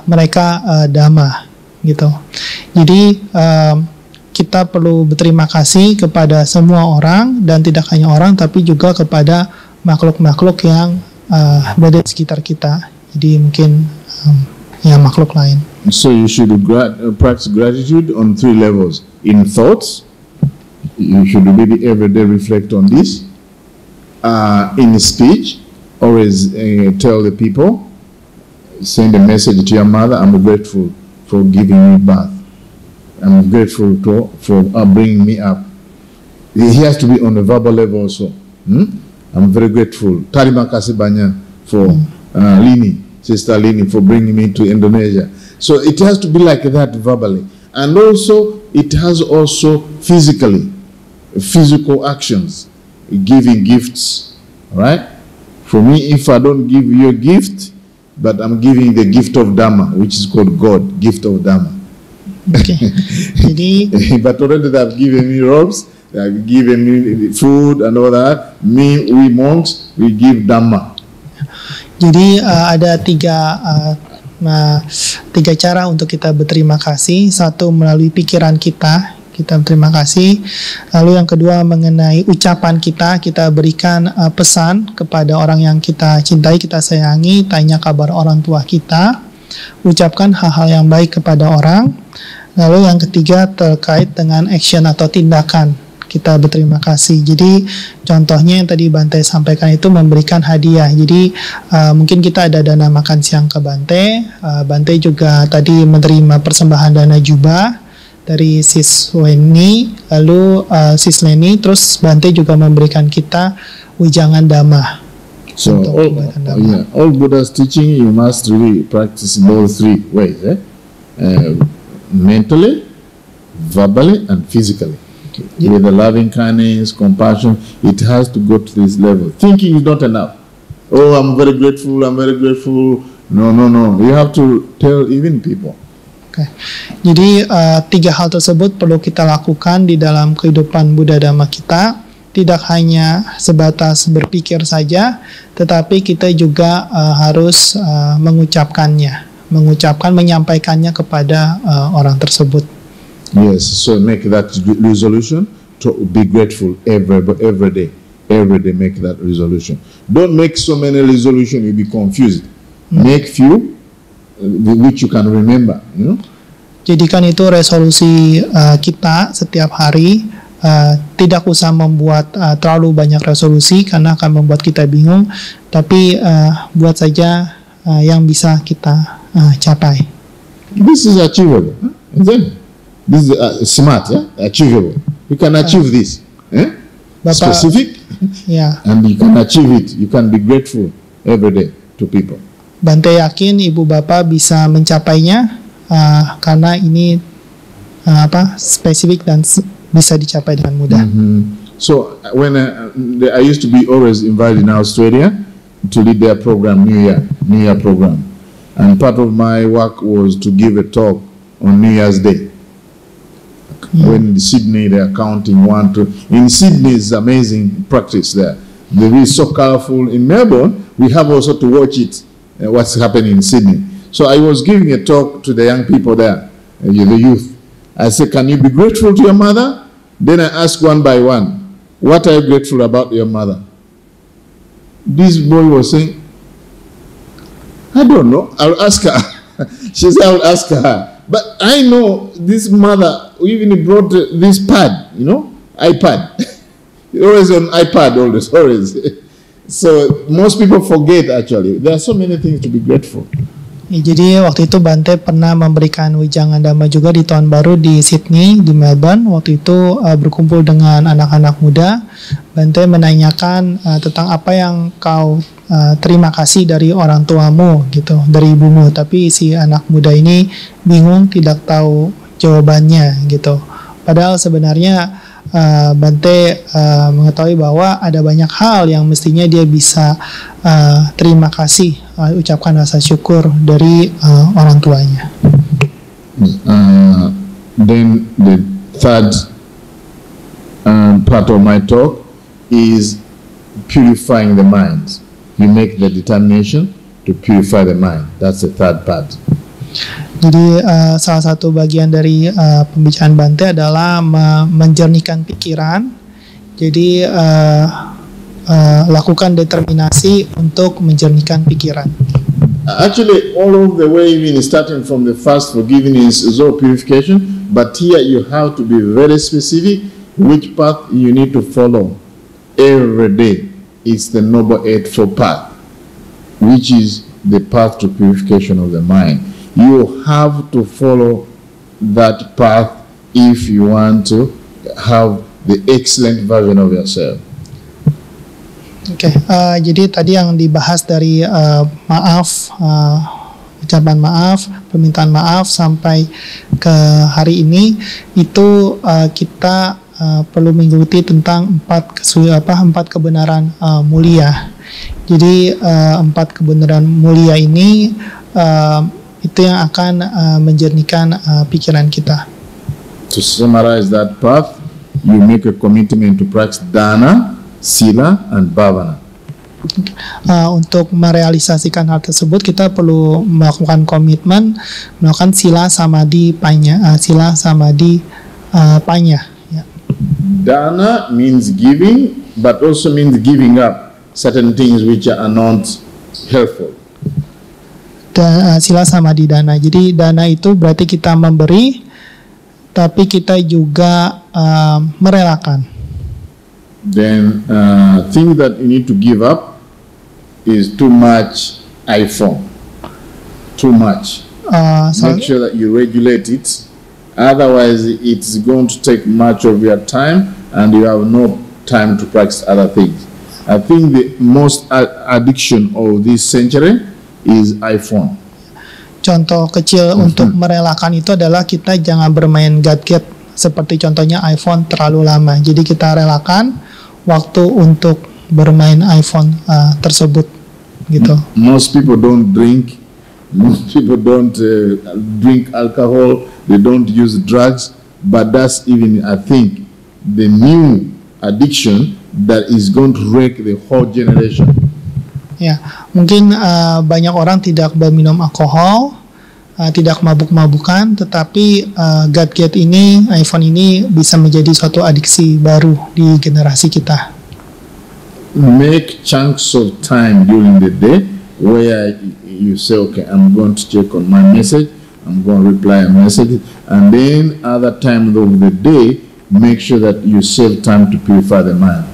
mereka dhamma gitu. Jadi kita perlu berterima kasih kepada semua orang, dan tidak hanya orang tapi juga kepada makhluk-makhluk yang berada di sekitar kita. Jadi mungkin ya makhluk lain. So you should practice gratitude on 3 levels. In thoughts, you should really every day reflect on this. In speech, always tell the people, send a message to your mother, I'm grateful for giving me birth. I'm grateful for bringing me up. He has to be on the verbal level also. I'm very grateful. Terima kasih banyak for Lini, Sister Lini, for bringing me to Indonesia. So it has to be like that verbally. And also, it has also physically, physical actions, giving gifts, right? For me, if I don't give you a gift, but I'm giving the gift of Dhamma, which is called God, gift of Dhamma. Okay. Jadi, but already they have given me robes, they have given me food and all that. We monks, we give Dhamma. Jadi ada tiga cara untuk kita berterima kasih. Satu, melalui pikiran kita berterima kasih. Lalu yang kedua, mengenai ucapan kita berikan pesan kepada orang yang kita cintai, kita sayangi, tanya kabar orang tua kita, ucapkan hal-hal yang baik kepada orang. Lalu yang ketiga terkait dengan action atau tindakan, kita berterima kasih. Jadi contohnya yang tadi Bante sampaikan itu memberikan hadiah. Jadi mungkin kita ada dana makan siang ke Bante. Bante juga tadi menerima persembahan dana jubah dari Sis Weni, lalu Sis Leni, terus Bante juga memberikan kita wijangan dhamma. So all Buddha's teaching you must really practice in all 3 ways, mentally, verbally, and physically. With the loving kindness, compassion, it has to go to this level. Thinking is not enough. Oh, I'm very grateful, I'm very grateful. No. You have to tell even people. Okay. Jadi 3 hal tersebut perlu kita lakukan di dalam kehidupan Buddha Dhamma kita. Tidak hanya sebatas berpikir saja, tetapi kita juga harus menyampaikannya kepada orang tersebut. Yes, so make that resolution to be grateful every day. Every day make that resolution. Don't make so many resolutions you'll be confused. Make few which you can remember. Jadikan itu resolusi kita setiap hari. Tidak usah membuat terlalu banyak resolusi karena akan membuat kita bingung. Tapi buat saja yang bisa kita capai. This is achievable. This is smart, achievable. You can achieve this. Specific, and you can achieve it. You can be grateful every day to people. Bante yakin ibu bapak bisa mencapainya karena ini spesifik dan bisa dicapai dengan mudah. So when I used to be always invited in Australia to lead their program, New Year program, and part of my work was to give a talk on New Year's Day. When in Sydney they are counting 1, 2. In Sydney is amazing practice there. They be so colorful. In Melbourne, we have also to watch it, what's happening in Sydney. So I was giving a talk to the young people there, the youth. I said, can you be grateful to your mother? Then I asked one by one, what are you grateful about your mother? This boy was saying, I don't know, I'll ask her. She said, I'll ask her. But I know this mother even brought this pad, iPad. Always on iPad, always. So most people forget actually. There are so many things to be grateful. Jadi waktu itu Bante pernah memberikan wijangan dhamma juga di tahun baru di Sydney, di Melbourne. Waktu itu berkumpul dengan anak-anak muda. Bante menanyakan tentang apa yang kau terima kasih dari orang tuamu gitu, dari ibumu. Tapi si anak muda ini bingung, tidak tahu jawabannya gitu. Padahal sebenarnya Bante mengetahui bahwa ada banyak hal yang mestinya dia bisa terima kasih, ucapkan rasa syukur dari orang tuanya. Then the third part of my talk is purifying the mind. You make the determination to purify the mind. That's the third part. Jadi salah satu bagian dari pembicaraan Bante adalah menjernihkan pikiran. Jadi lakukan determinasi untuk menjernihkan pikiran. Actually, all of the way, even starting from the first forgiveness is all purification. But here you have to be very specific which path you need to follow every day. It's the Noble Eightfold Path, which is the path to purification of the mind. You have to follow that path if you want to have the excellent version of yourself. Oke, jadi tadi yang dibahas dari maaf, ucapan maaf, permintaan maaf sampai ke hari ini itu kita perlu mengikuti tentang empat kebenaran mulia. Jadi empat kebenaran mulia ini itu yang akan menjernihkan pikiran kita. To summarize that path, you make a commitment to practice dana, sila, and bhavana. Untuk merealisasikan hal tersebut kita perlu melakukan komitmen, melakukan sila, samadhi, panya. Sila, samadhi, panya. Ya. Dana means giving, but also means giving up certain things which are not helpful. Sila, samadhi, dana. Jadi dana itu berarti kita memberi, tapi kita juga merelakan. Then thing that you need to give up is too much iPhone. Too much. Make sure that you regulate it. Otherwise, it's going to take much of your time and you have no time to practice other things. I think the most addiction of this century is iPhone. Contoh kecil untuk merelakan itu adalah kita jangan bermain gadget. Seperti contohnya iPhone terlalu lama. Jadi kita relakan waktu untuk bermain iPhone tersebut gitu. Most people don't drink. Most people don't drink alcohol. They don't use drugs. But that's even, I think, the new addiction that is going to wreck the whole generation. Ya, mungkin banyak orang tidak berminum alkohol, tidak mabuk-mabukan, tetapi gadget ini, iPhone ini bisa menjadi suatu adiksi baru di generasi kita. Make chunks of time during the day where you say, okay, I'm going to check on my message, I'm going to reply a message, and then other times of the day, make sure that you save time to purify the mind.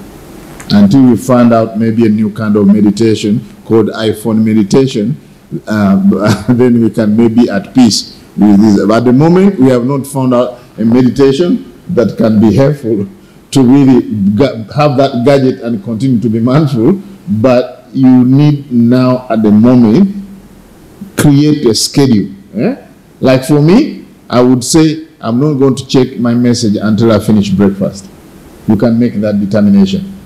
Until you find out maybe a new kind of meditation called iPhone meditation, then we can maybe at peace with this. But at the moment, we have not found out a meditation that can be helpful to really have that gadget and continue to be mindful. But you need now, at the moment, create a schedule. Like for me, I would say, I'm not going to check my message until I finish breakfast. You can make that determination.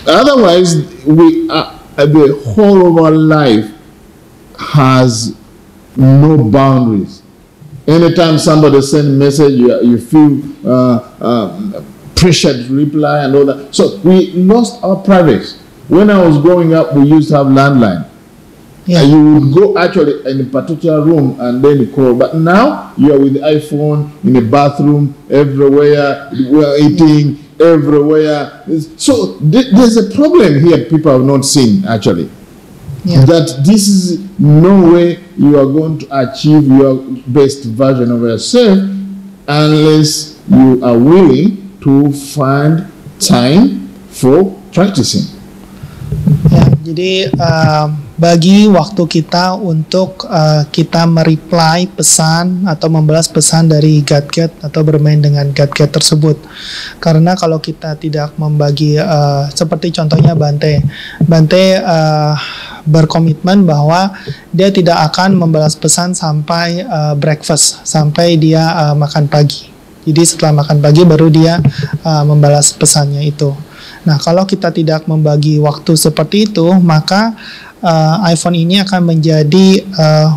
Otherwise, the whole of our life has no boundaries. Anytime somebody sends a message, you feel pressured to reply and all that. So we lost our privacy. When I was growing up, we used to have landline. Yeah. You would go actually in a particular room and then you call. But now you are with the iPhone in the bathroom, everywhere, we are eating, everywhere. So there's a problem here people have not seen actually. Yeah. That this is no way you are going to achieve your best version of yourself unless you are willing to find time for practicing. Ya, Jadi bagi waktu kita untuk kita mereply pesan atau membalas pesan dari Gadget atau bermain dengan Gadget tersebut. Karena kalau kita tidak membagi, seperti contohnya Bante berkomitmen bahwa dia tidak akan membalas pesan sampai breakfast, sampai dia makan pagi. Jadi setelah makan pagi baru dia membalas pesannya itu. Nah, kalau kita tidak membagi waktu seperti itu, maka iPhone ini akan menjadi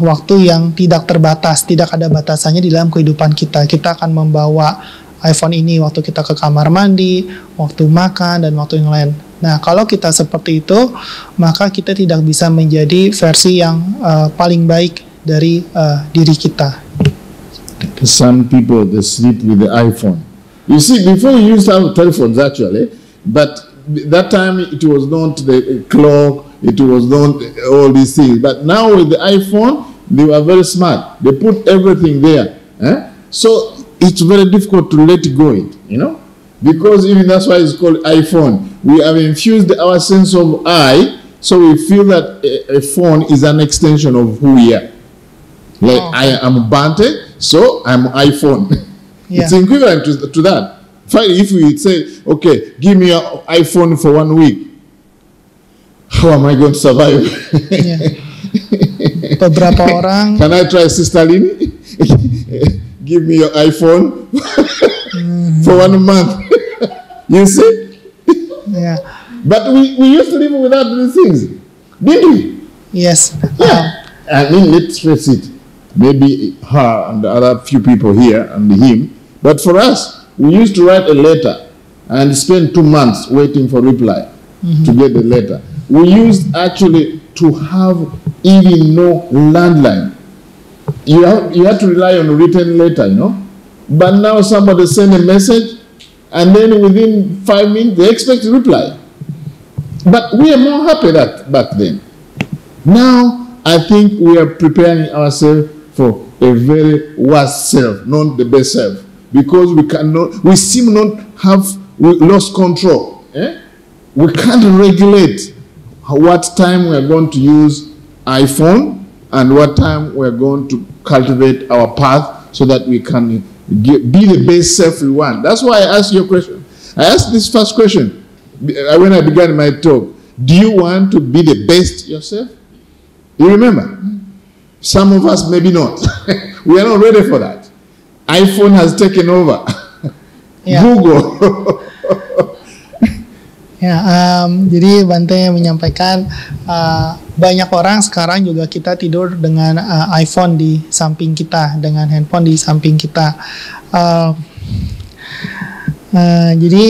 waktu yang tidak terbatas, tidak ada batasannya di dalam kehidupan kita. Kita akan membawa iPhone ini waktu kita ke kamar mandi, waktu makan, dan waktu yang lain. Nah, kalau kita seperti itu, maka kita tidak bisa menjadi versi yang paling baik dari diri kita. Some people, they sleep with the iPhone. You see, before we used our telephones actually, but that time it was not the clock, it was not all these things. But now with the iPhone, they were very smart. They put everything there. So it's very difficult to let go it, you know, because even that's why it's called iPhone. We have infused our sense of I, so we feel that a phone is an extension of who we are. Like I am Bante, so I'm iPhone. Yeah. It's equivalent to that. If we say, okay, give me an iPhone for 1 week, how am I going to survive? Yeah. Beberapa orang. Can I try Sister Lini? Give me your iPhone for 1 month. You see? Yeah. But we used to live without these things, didn't we? Yes. Yeah. I mean, let's face it. Maybe her and the other few people here and him. But for us, we used to write a letter and spend 2 months waiting for reply to get the letter. We used actually to have even no landline. You had to rely on a written letter, you know. But now somebody send a message and then within 5 minutes they expect a reply. But we are more happy that back then. Now I think we are preparing ourselves for a very worst self, not the best self. Because we seem not we lost control. We can't regulate what time we are going to use iPhone and what time we are going to cultivate our path so that we can be the best self we want. That's why I asked your question. I asked this first question when I began my talk. Do you want to be the best yourself? You remember? Some of us maybe not. We are not ready for that. iPhone has taken over. Yeah. Google. Ya, jadi Bante menyampaikan banyak orang sekarang juga kita tidur dengan iPhone di samping kita, dengan handphone di samping kita. Jadi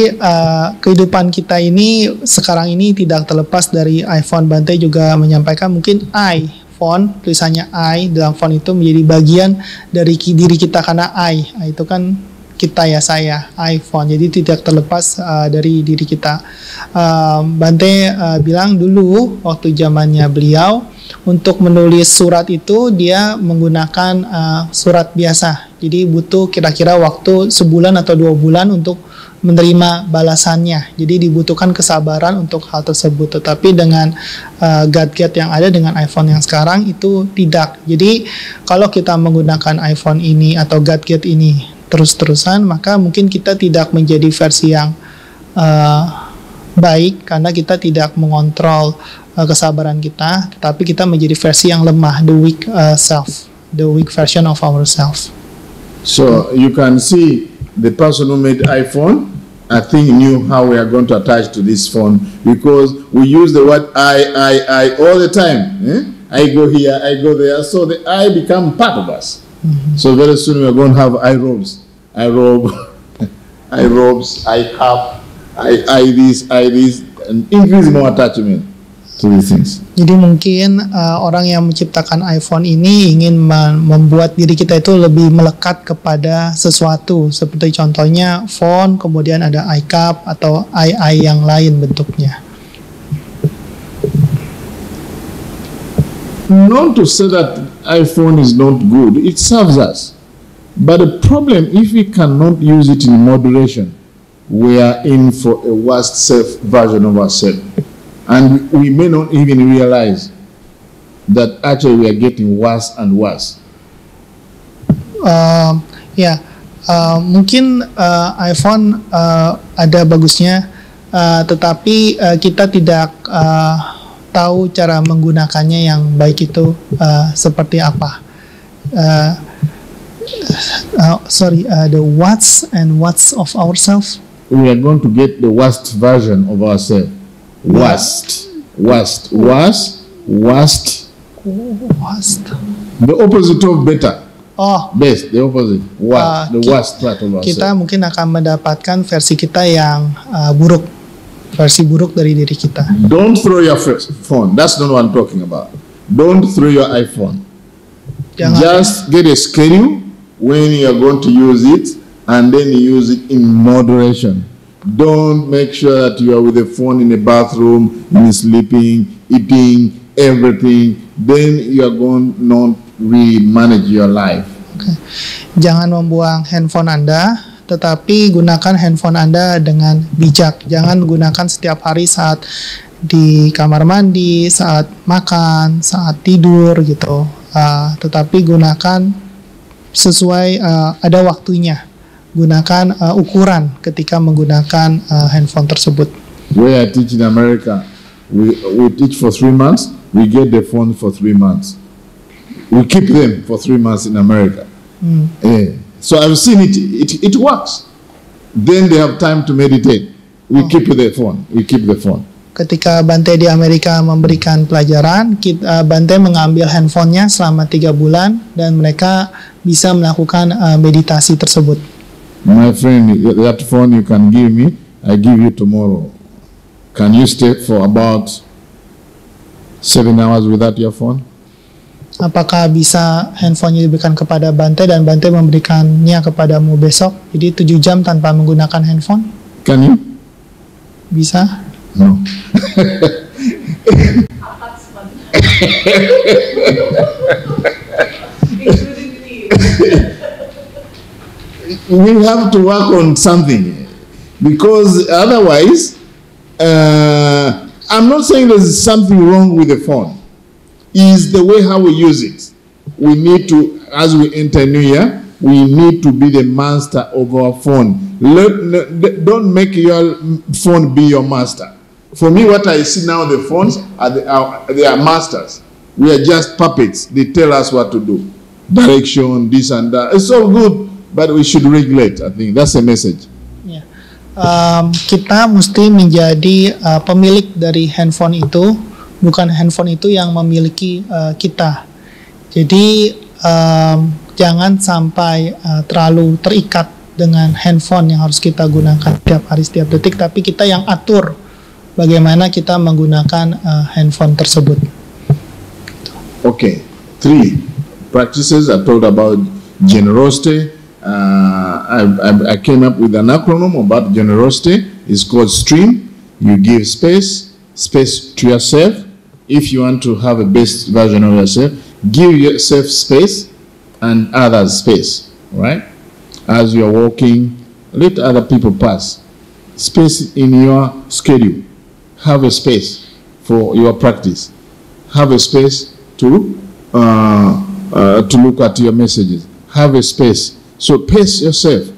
kehidupan kita ini sekarang ini tidak terlepas dari iPhone. Bante juga menyampaikan mungkin iPhone, tulisannya I dalam phone itu menjadi bagian dari diri kita karena I itu kan kita ya, saya, iPhone, jadi tidak terlepas dari diri kita. Bante bilang dulu waktu zamannya beliau untuk menulis surat itu dia menggunakan surat biasa, jadi butuh kira-kira waktu sebulan atau 2 bulan untuk menerima balasannya. Jadi dibutuhkan kesabaran untuk hal tersebut. Tetapi dengan gadget yang ada, dengan iPhone yang sekarang itu tidak. Jadi kalau kita menggunakan iPhone ini atau gadget ini terus-terusan, maka mungkin kita tidak menjadi versi yang baik karena kita tidak mengontrol kesabaran kita, tetapi kita menjadi versi yang lemah, the weak self, the weak version of ourselves. So you can see the person who made iPhone, I think, knew how we are going to attach to this phone, because we use the word I all the time. I go here, I go there, so the I become part of us. So very soon we are going to have I robes, I cap, I this, and increase more attachment to these things. Jadi mungkin orang yang menciptakan iPhone ini ingin membuat diri kita itu lebih melekat kepada sesuatu, seperti contohnya phone, kemudian ada iCap atau I yang lain bentuknya. Not to say that iPhone is not good, it serves us. But the problem, if we cannot use it in moderation, we are in for a worst self version of ourselves. And we may not even realize that actually we are getting worse and worse. Mungkin iPhone ada bagusnya, tetapi kita tidak tahu cara menggunakannya yang baik itu seperti apa. The what's and what's of ourselves. We are going to get the worst version of ourselves. Worst. The opposite of better. Best, the opposite. The worst part of ourselves. Kita mungkin akan mendapatkan versi kita yang buruk. Versi buruk dari diri kita. Don't throw your phone. That's not what I'm talking about. Don't throw your iPhone. Just get a schedule when you are going to use it, and then you use it in moderation. Don't make sure that you are with the phone in the bathroom, in sleeping, eating, everything. Then you are going not really manage your life. Jangan membuang handphone Anda, tetapi gunakan handphone Anda dengan bijak. Jangan gunakan setiap hari saat di kamar mandi, saat makan, saat tidur gitu. Tetapi gunakan sesuai ada waktunya. Gunakan ukuran ketika menggunakan handphone tersebut. Where I teach in America, we teach for 3 months, we get the phone for 3 months. We keep them for 3 months in America. So I've seen it works. Then they have time to meditate. We keep the phone. Ketika Bante di Amerika memberikan pelajaran, Bante mengambil handphonenya selama 3 bulan dan mereka bisa melakukan meditasi tersebut. My friend, that phone you can give me, I give you tomorrow. Can you stay for about 7 hours without your phone? Apakah bisa handphonenya diberikan kepada Bante dan Bante memberikannya kepadamu besok? Jadi 7 jam tanpa menggunakan handphone? Can you? Bisa? No. We have to work on something, because otherwise, I'm not saying there's something wrong with the phone. It's the way how we use it. We need to, as we enter New Year, we need to be the master of our phone. Don't make your phone be your master. For me, what I see now, the phones they are masters. We are just puppets. They tell us what to do, direction, this and that. It's all good, but we should regulate. I think that's the message. Kita mesti menjadi pemilik dari handphone itu, bukan handphone itu yang memiliki kita. Jadi jangan sampai terlalu terikat dengan handphone yang harus kita gunakan setiap hari, setiap detik, tapi kita yang atur bagaimana kita menggunakan handphone tersebut. Okay, 3 practices I told about generosity. I came up with an acronym about generosity. It's called STREAM. You give space to yourself. If you want to have a best version of yourself, give yourself space and others space, right? As you are walking, let other people pass. Space in your schedule. Have a space for your practice. Have a space to look at your messages. Have a space. So pace yourself.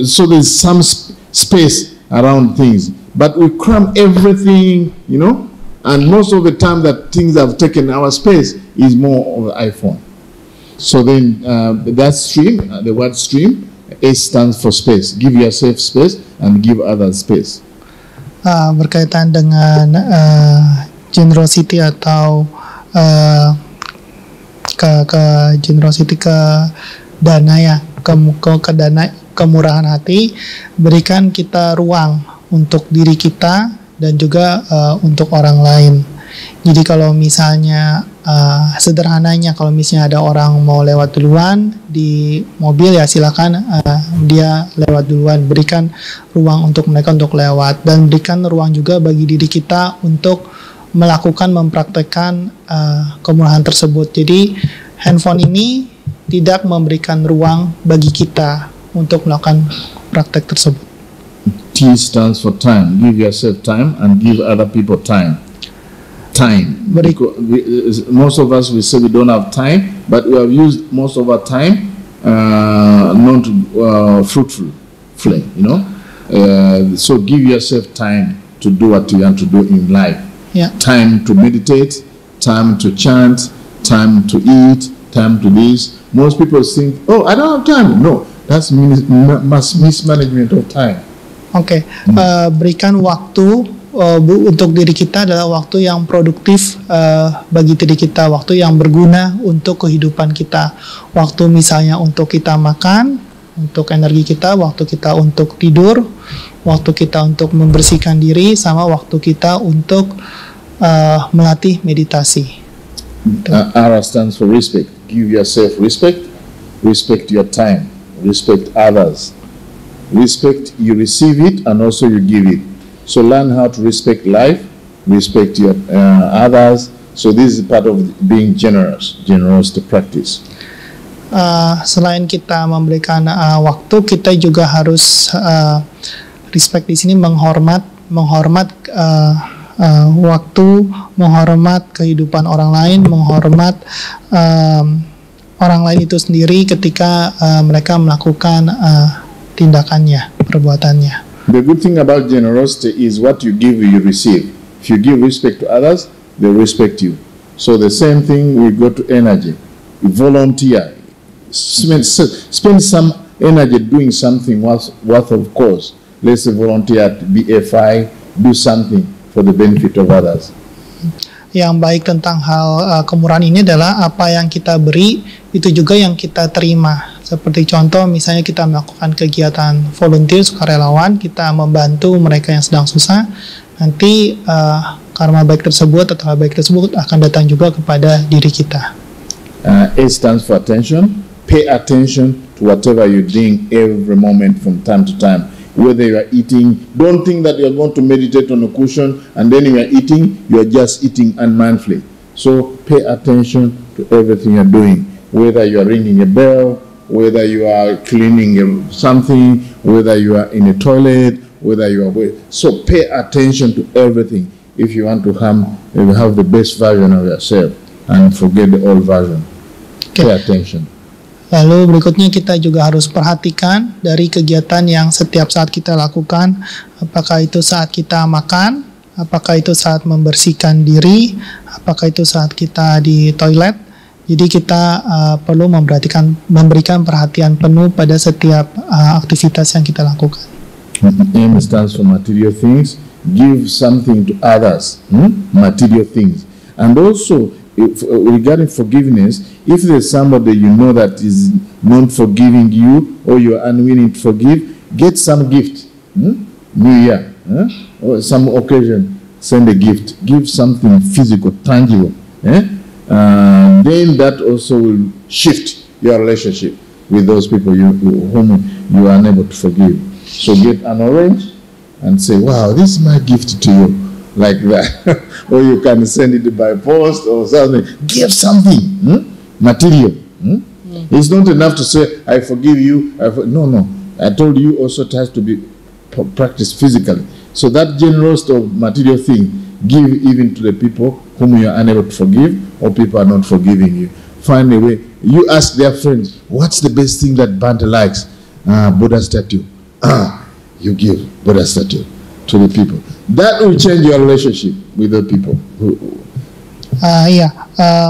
So there's some space around things. But we cram everything, and most of the time that things have taken our space is more of the iPhone. So then that stream, the word stream, S stands for space. Give yourself space and give others space. Berkaitan dengan generosity atau generosity ke dana ya, ke dana, kemurahan hati, berikan kita ruang untuk diri kita dan juga untuk orang lain. Jadi kalau misalnya sederhananya, kalau misalnya ada orang mau lewat duluan di mobil, ya silakan dia lewat duluan. Berikan ruang untuk mereka untuk lewat, dan berikan ruang juga bagi diri kita untuk mempraktekkan kemurahan tersebut. Jadi handphone ini tidak memberikan ruang bagi kita untuk melakukan praktek tersebut. T stands for time. Give yourself time and give other people time. time. Because most of us, we say we don't have time, but we have used most of our time not fruitfully, you know. So give yourself time to do what you want to do in life. Yeah. Time to meditate, time to chant, time to eat, time to this. Most people think, oh, I don't have time. No, that's mismanagement of time. Oke, berikan waktu untuk diri kita adalah waktu yang produktif bagi diri kita, waktu yang berguna untuk kehidupan kita. Waktu misalnya untuk kita makan, untuk energi kita, waktu kita untuk tidur, waktu kita untuk membersihkan diri, sama waktu kita untuk melatih meditasi. R stands for respect. Give yourself respect. Respect your time. Respect others. Respect, you receive it and also you give it. So learn how to respect life, respect your others. So this is part of being generous to practice. Selain kita memberikan waktu, kita juga harus respect di sini menghormat waktu, menghormat kehidupan orang lain, menghormat orang lain itu sendiri ketika mereka melakukan tindakannya, perbuatannya. The good thing about generosity is what you give, you receive. If you give respect to others, they respect you. So the same thing, we go to energy. Volunteer. Spend some energy doing something worth of cause. Let's say volunteer at BFI, do something for the benefit of others. Yang baik tentang hal kemurahan ini adalah apa yang kita beri, itu juga yang kita terima. Seperti contoh, misalnya kita melakukan kegiatan volunteer, sukarelawan, kita membantu mereka yang sedang susah, nanti karma baik tersebut atau hal baik tersebut akan datang juga kepada diri kita. A stands for attention. Pay attention to whatever you're doing every moment from time to time. Whether you are eating, don't think that you're going to meditate on a cushion and then you are eating, you're just eating unmindfully. So pay attention to everything you're doing. Whether you are ringing a bell, whether you are cleaning something, whether you are in a toilet, whether you are... So pay attention to everything if you want to have the best version of yourself and forget the old version. Okay. Pay attention. Lalu berikutnya kita juga harus perhatikan dari kegiatan yang setiap saat kita lakukan, apakah itu saat kita makan, apakah itu saat membersihkan diri, apakah itu saat kita di toilet. Jadi kita perlu memberikan perhatian penuh pada setiap aktivitas yang kita lakukan. M stands for material things. Give something to others, material things. And also, regarding forgiveness, if there's somebody you know that is not forgiving you or you are unwilling to forgive, get some gift. New Year, or some occasion, send a gift. Give something physical, tangible. Then that also will shift your relationship with those people whom you are unable to forgive. So get an orange and say, wow, this is my gift to you. Like that. Or you can send it by post or something. Give something, material. It's not enough to say, I forgive you. No. I told you also it has to be practiced physically. So that generous of material thing, give even to the people whom you are unable to forgive or people are not forgiving you. Find a way. You ask their friends, what's the best thing that Bante likes? Buddha statue. You give Buddha statue to the people. That will change your relationship with the people.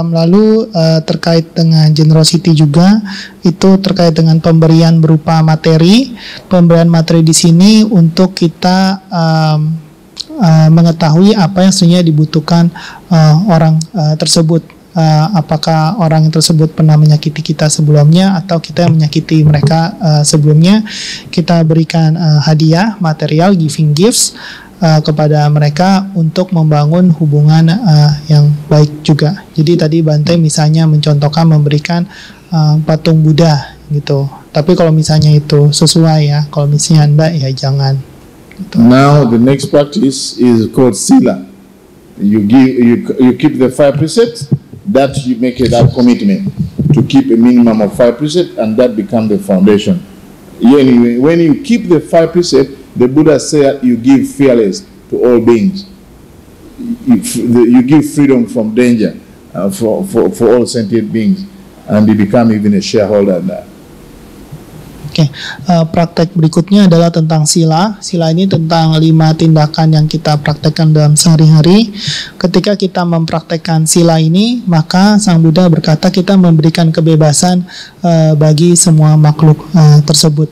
Lalu terkait dengan generosity juga, itu terkait dengan pemberian berupa materi. Pemberian materi di sini untuk kita mengetahui apa yang sebenarnya dibutuhkan orang tersebut. Apakah orang tersebut pernah menyakiti kita sebelumnya atau kita yang menyakiti mereka sebelumnya. Kita berikan hadiah material, giving gifts kepada mereka untuk membangun hubungan yang baik juga. Jadi tadi Bante misalnya mencontohkan memberikan patung Buddha gitu. Tapi kalau misalnya itu sesuai ya, kalau misalnya enggak ya jangan. Gitu. Now the next practice is called sila. You keep the 5 precepts. That you make that commitment to keep a minimum of 5 precepts, and that becomes the foundation. Anyway, when you keep the 5 precepts, the Buddha said you give fearless to all beings. you give freedom from danger for all sentient beings, and you become even a shareholder in that. Oke, praktek berikutnya adalah tentang sila. Sila ini tentang 5 tindakan yang kita praktekkan dalam sehari-hari. Ketika kita mempraktekkan sila ini, maka Sang Buddha berkata kita memberikan kebebasan bagi semua makhluk tersebut.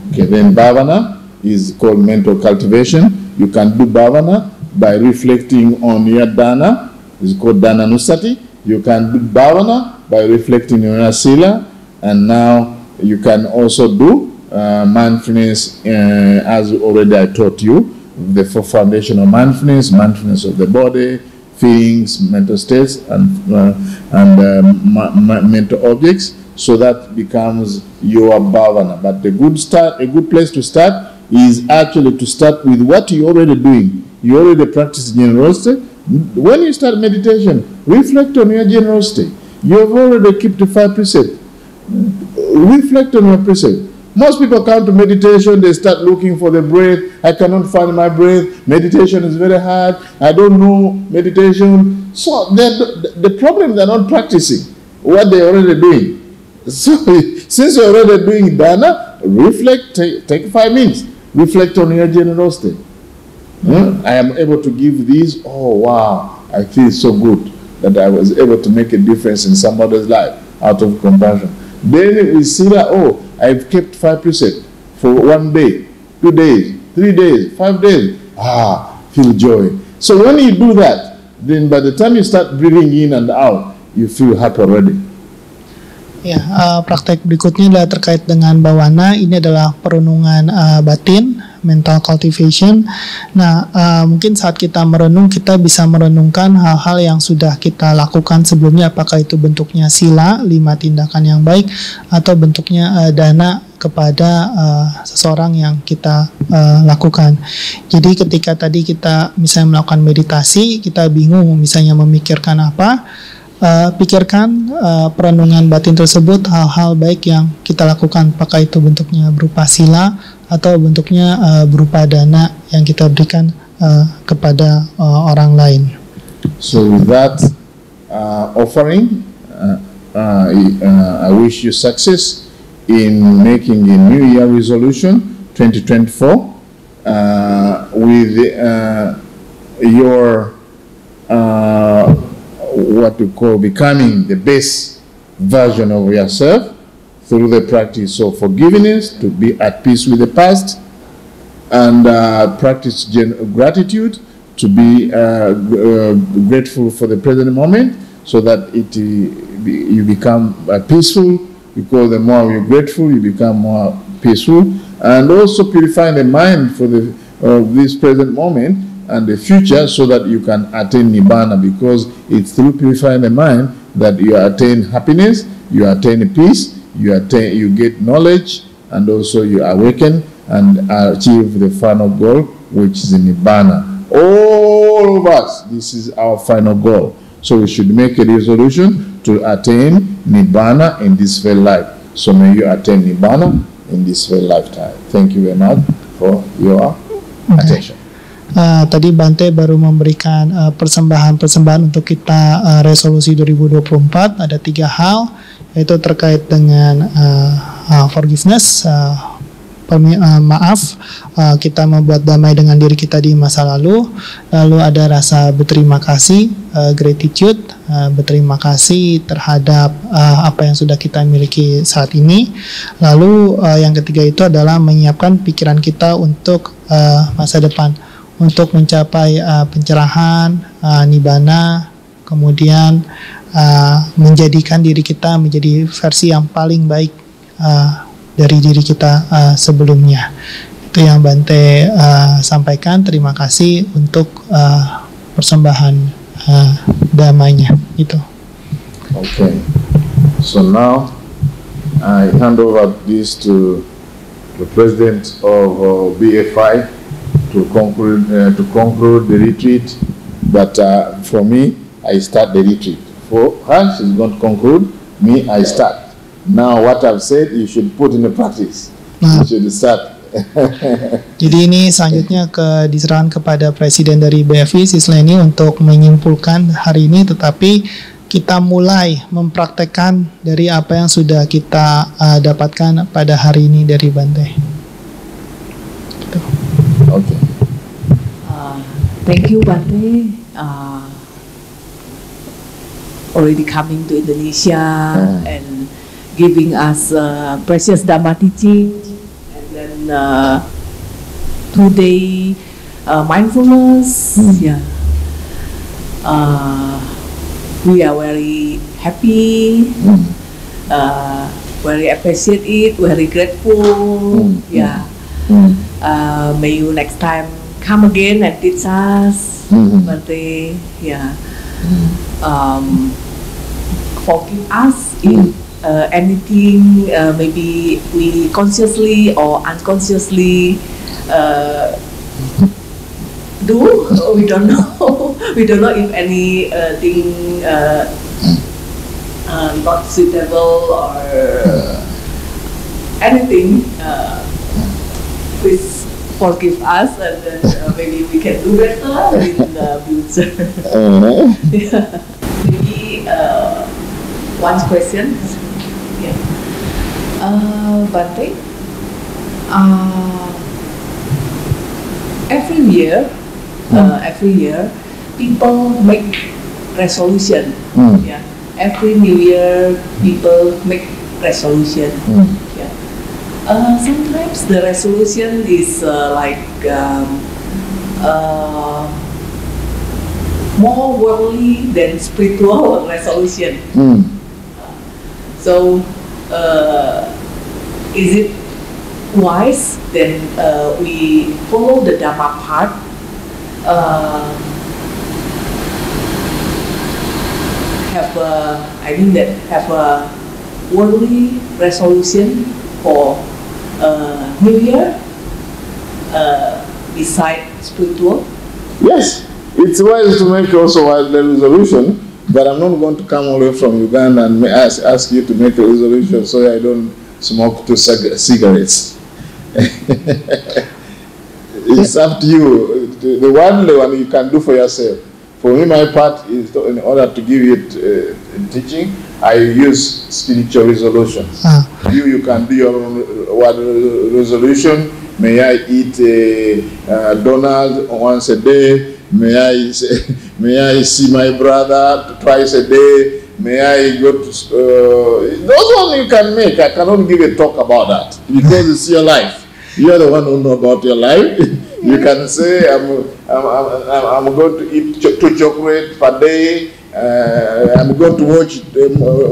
Okay, then bhavana is called mental cultivation. You can do bhavana by reflecting on your dana. It's called dana nusati. You can do bhavana by reflecting on your sila, and now you can also do mindfulness, as already I taught you, the 4 foundation of mindfulness, mindfulness of the body, feelings, mental states, and mental objects. So that becomes your bhavana. But a good place to start is actually to start with what you're already doing. You already practice generosity. When you start meditation, reflect on your generosity. You have already kept the 5 precepts. Reflect on your precept. Most people come to meditation, they start looking for the breath. I cannot find my breath. Meditation is very hard. I don't know meditation. So the problem, they're not practicing what they're already doing. So since you're already doing dana, reflect, take 5 minutes. Reflect on your generosity. I am able to give these. Oh wow, I feel so good that I was able to make a difference in somebody's life out of compassion. Then we see that, oh, I've kept 5 precepts for 1 day, 2 days, 3 days, 5 days. Feel joy. So when you do that, then by the time you start breathing in and out, you feel happy already. Ya, praktek berikutnya adalah terkait dengan bhavana. Ini adalah perenungan batin, mental cultivation. Nah, mungkin saat kita merenung, kita bisa merenungkan hal-hal yang sudah kita lakukan sebelumnya, apakah itu bentuknya sila, 5 tindakan yang baik, atau bentuknya dana kepada seseorang yang kita lakukan. Jadi ketika tadi kita misalnya melakukan meditasi, kita bingung misalnya memikirkan apa, pikirkan perenungan batin tersebut, hal-hal baik yang kita lakukan, apakah itu bentuknya berupa sila atau bentuknya berupa dana yang kita berikan kepada orang lain. So with that offering, I wish you success in making a New Year resolution 2024 with your what we call becoming the best version of yourself through the practice of forgiveness, to be at peace with the past, and practice gratitude, to be grateful for the present moment, so that you become peaceful, because the more you're grateful, you become more peaceful, and also purifying the mind for this present moment and the future, so that you can attain Nibbana, because it's through purifying the mind that you attain happiness, you attain peace, you get knowledge, and also you awaken and achieve the final goal, which is Nibbana. All of us, this is our final goal. So we should make a resolution to attain Nibbana in this very life. So may you attain Nibbana in this very lifetime. Thank you very much for your attention. Tadi Bante baru memberikan persembahan-persembahan untuk kita resolusi 2024. Ada 3 hal, yaitu terkait dengan forgiveness, maaf, kita membuat damai dengan diri kita di masa lalu. Lalu ada rasa berterima kasih, gratitude, berterima kasih terhadap apa yang sudah kita miliki saat ini. Lalu yang ketiga itu adalah menyiapkan pikiran kita untuk masa depan, untuk mencapai pencerahan, nibbana, kemudian menjadikan diri kita menjadi versi yang paling baik dari diri kita sebelumnya. Itu yang Bante sampaikan. Terima kasih untuk persembahan damainya. Itu. Okay. So now I hand over this to the president of BFI to conclude the retreat. But for me, I start the retreat. For her, she's going to conclude. Me, I start. Now, what I've said, you should put in the practice. You should start Jadi ini selanjutnya diserahkan kepada Presiden dari BFI Sisleni untuk menyimpulkan hari ini, tetapi kita mulai mempraktekkan dari apa yang sudah kita dapatkan pada hari ini dari Bante. Gitu. Okay. Thank you, Bante. Already coming to Indonesia and giving us precious Dhamma teaching, and then 2-day mindfulness. Yeah. We are very happy, very appreciate it, very grateful. Yeah. May you next time come again and teach us, Bante. Yeah. Forgive us if anything maybe we consciously or unconsciously do. We don't know. We don't know if any thing not suitable or anything. Please forgive us, and then maybe we can do better in the future. Yeah. Maybe one question. Yeah. Bante, every year people make resolution. Yeah. Every New Year people make resolution. Yeah. Sometimes the resolution is more worldly than spiritual resolution. So, is it wise then we follow the Dhamma part? Have a worldly resolution for New Year beside spiritual? Yes, it's wise to make also a resolution, but I'm not going to come all the way from Uganda and ask you to make a resolution so I don't smoke 2 cigarettes. It's up to you. The one you can do for yourself. For me, my part is in order to give you teaching, I use spiritual resolutions. You can do your own resolution. May I eat Donald once a day? May I see my brother twice a day? May I go to... those ones you can make. I cannot give a talk about that because it's your life. You are the one who know about your life. You can say, I'm going to eat 2 chocolates per day. I'm going to watch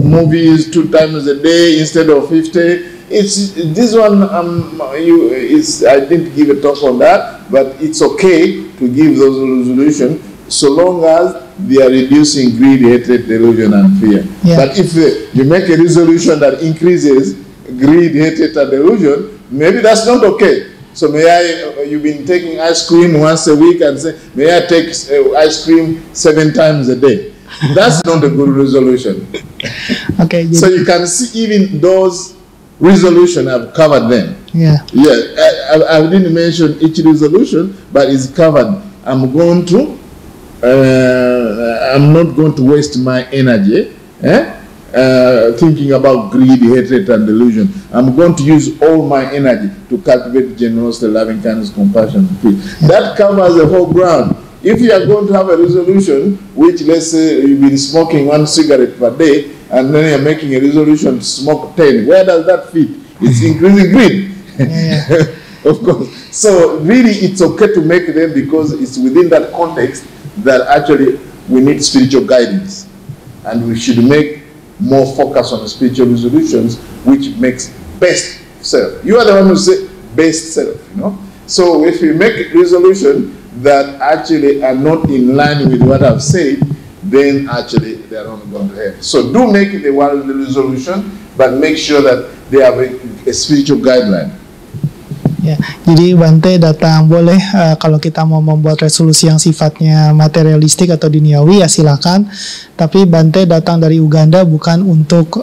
movies 2 times a day instead of 50. It's this one. I didn't give a talk on that, but it's okay to give those resolutions so long as they are reducing greed, hatred, delusion, and fear. Yeah. But if you make a resolution that increases greed, hatred, and delusion, maybe that's not okay. So you've been taking ice cream once a week and say, may I take ice cream 7 times a day? That's not a good resolution. Okay. Yeah. So you can see even those resolutions, I've covered them. Yeah. Yeah. I didn't mention each resolution, but it's covered. I'm not going to waste my energy thinking about greed, hatred, and delusion. I'm going to use all my energy to cultivate generosity, loving kindness, compassion, and peace. That covers the whole ground. If you are going to have a resolution, which let's say you've been smoking 1 cigarette per day, and then you're making a resolution to smoke 10, where does that fit? It's increasing greed. Yeah. Of course. So really it's okay to make them because it's within that context that actually we need spiritual guidance. And we should make more focus on spiritual resolutions, which makes best self. You are the one who say best self, you know. So if you make resolution that actually are not in line with what I've said, then actually they are not going to help. So do make the one resolution, but make sure that they have a spiritual guideline. Ya, jadi Bante datang boleh kalau kita mau membuat resolusi yang sifatnya materialistik atau duniawi ya silakan. Tapi Bante datang dari Uganda bukan untuk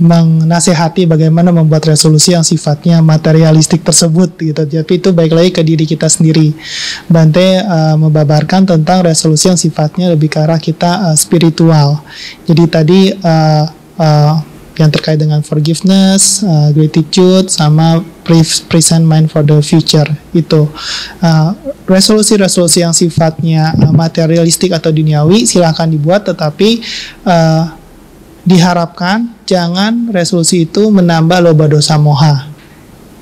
menasehati bagaimana membuat resolusi yang sifatnya materialistik tersebut gitu. Tapi itu baik lagi ke diri kita sendiri. Bante membabarkan tentang resolusi yang sifatnya lebih ke arah kita spiritual. Jadi tadi yang terkait dengan forgiveness, gratitude, sama present mind for the future itu. Resolusi-resolusi yang sifatnya materialistik atau duniawi silakan dibuat, tetapi diharapkan jangan resolusi itu menambah loba dosa moha.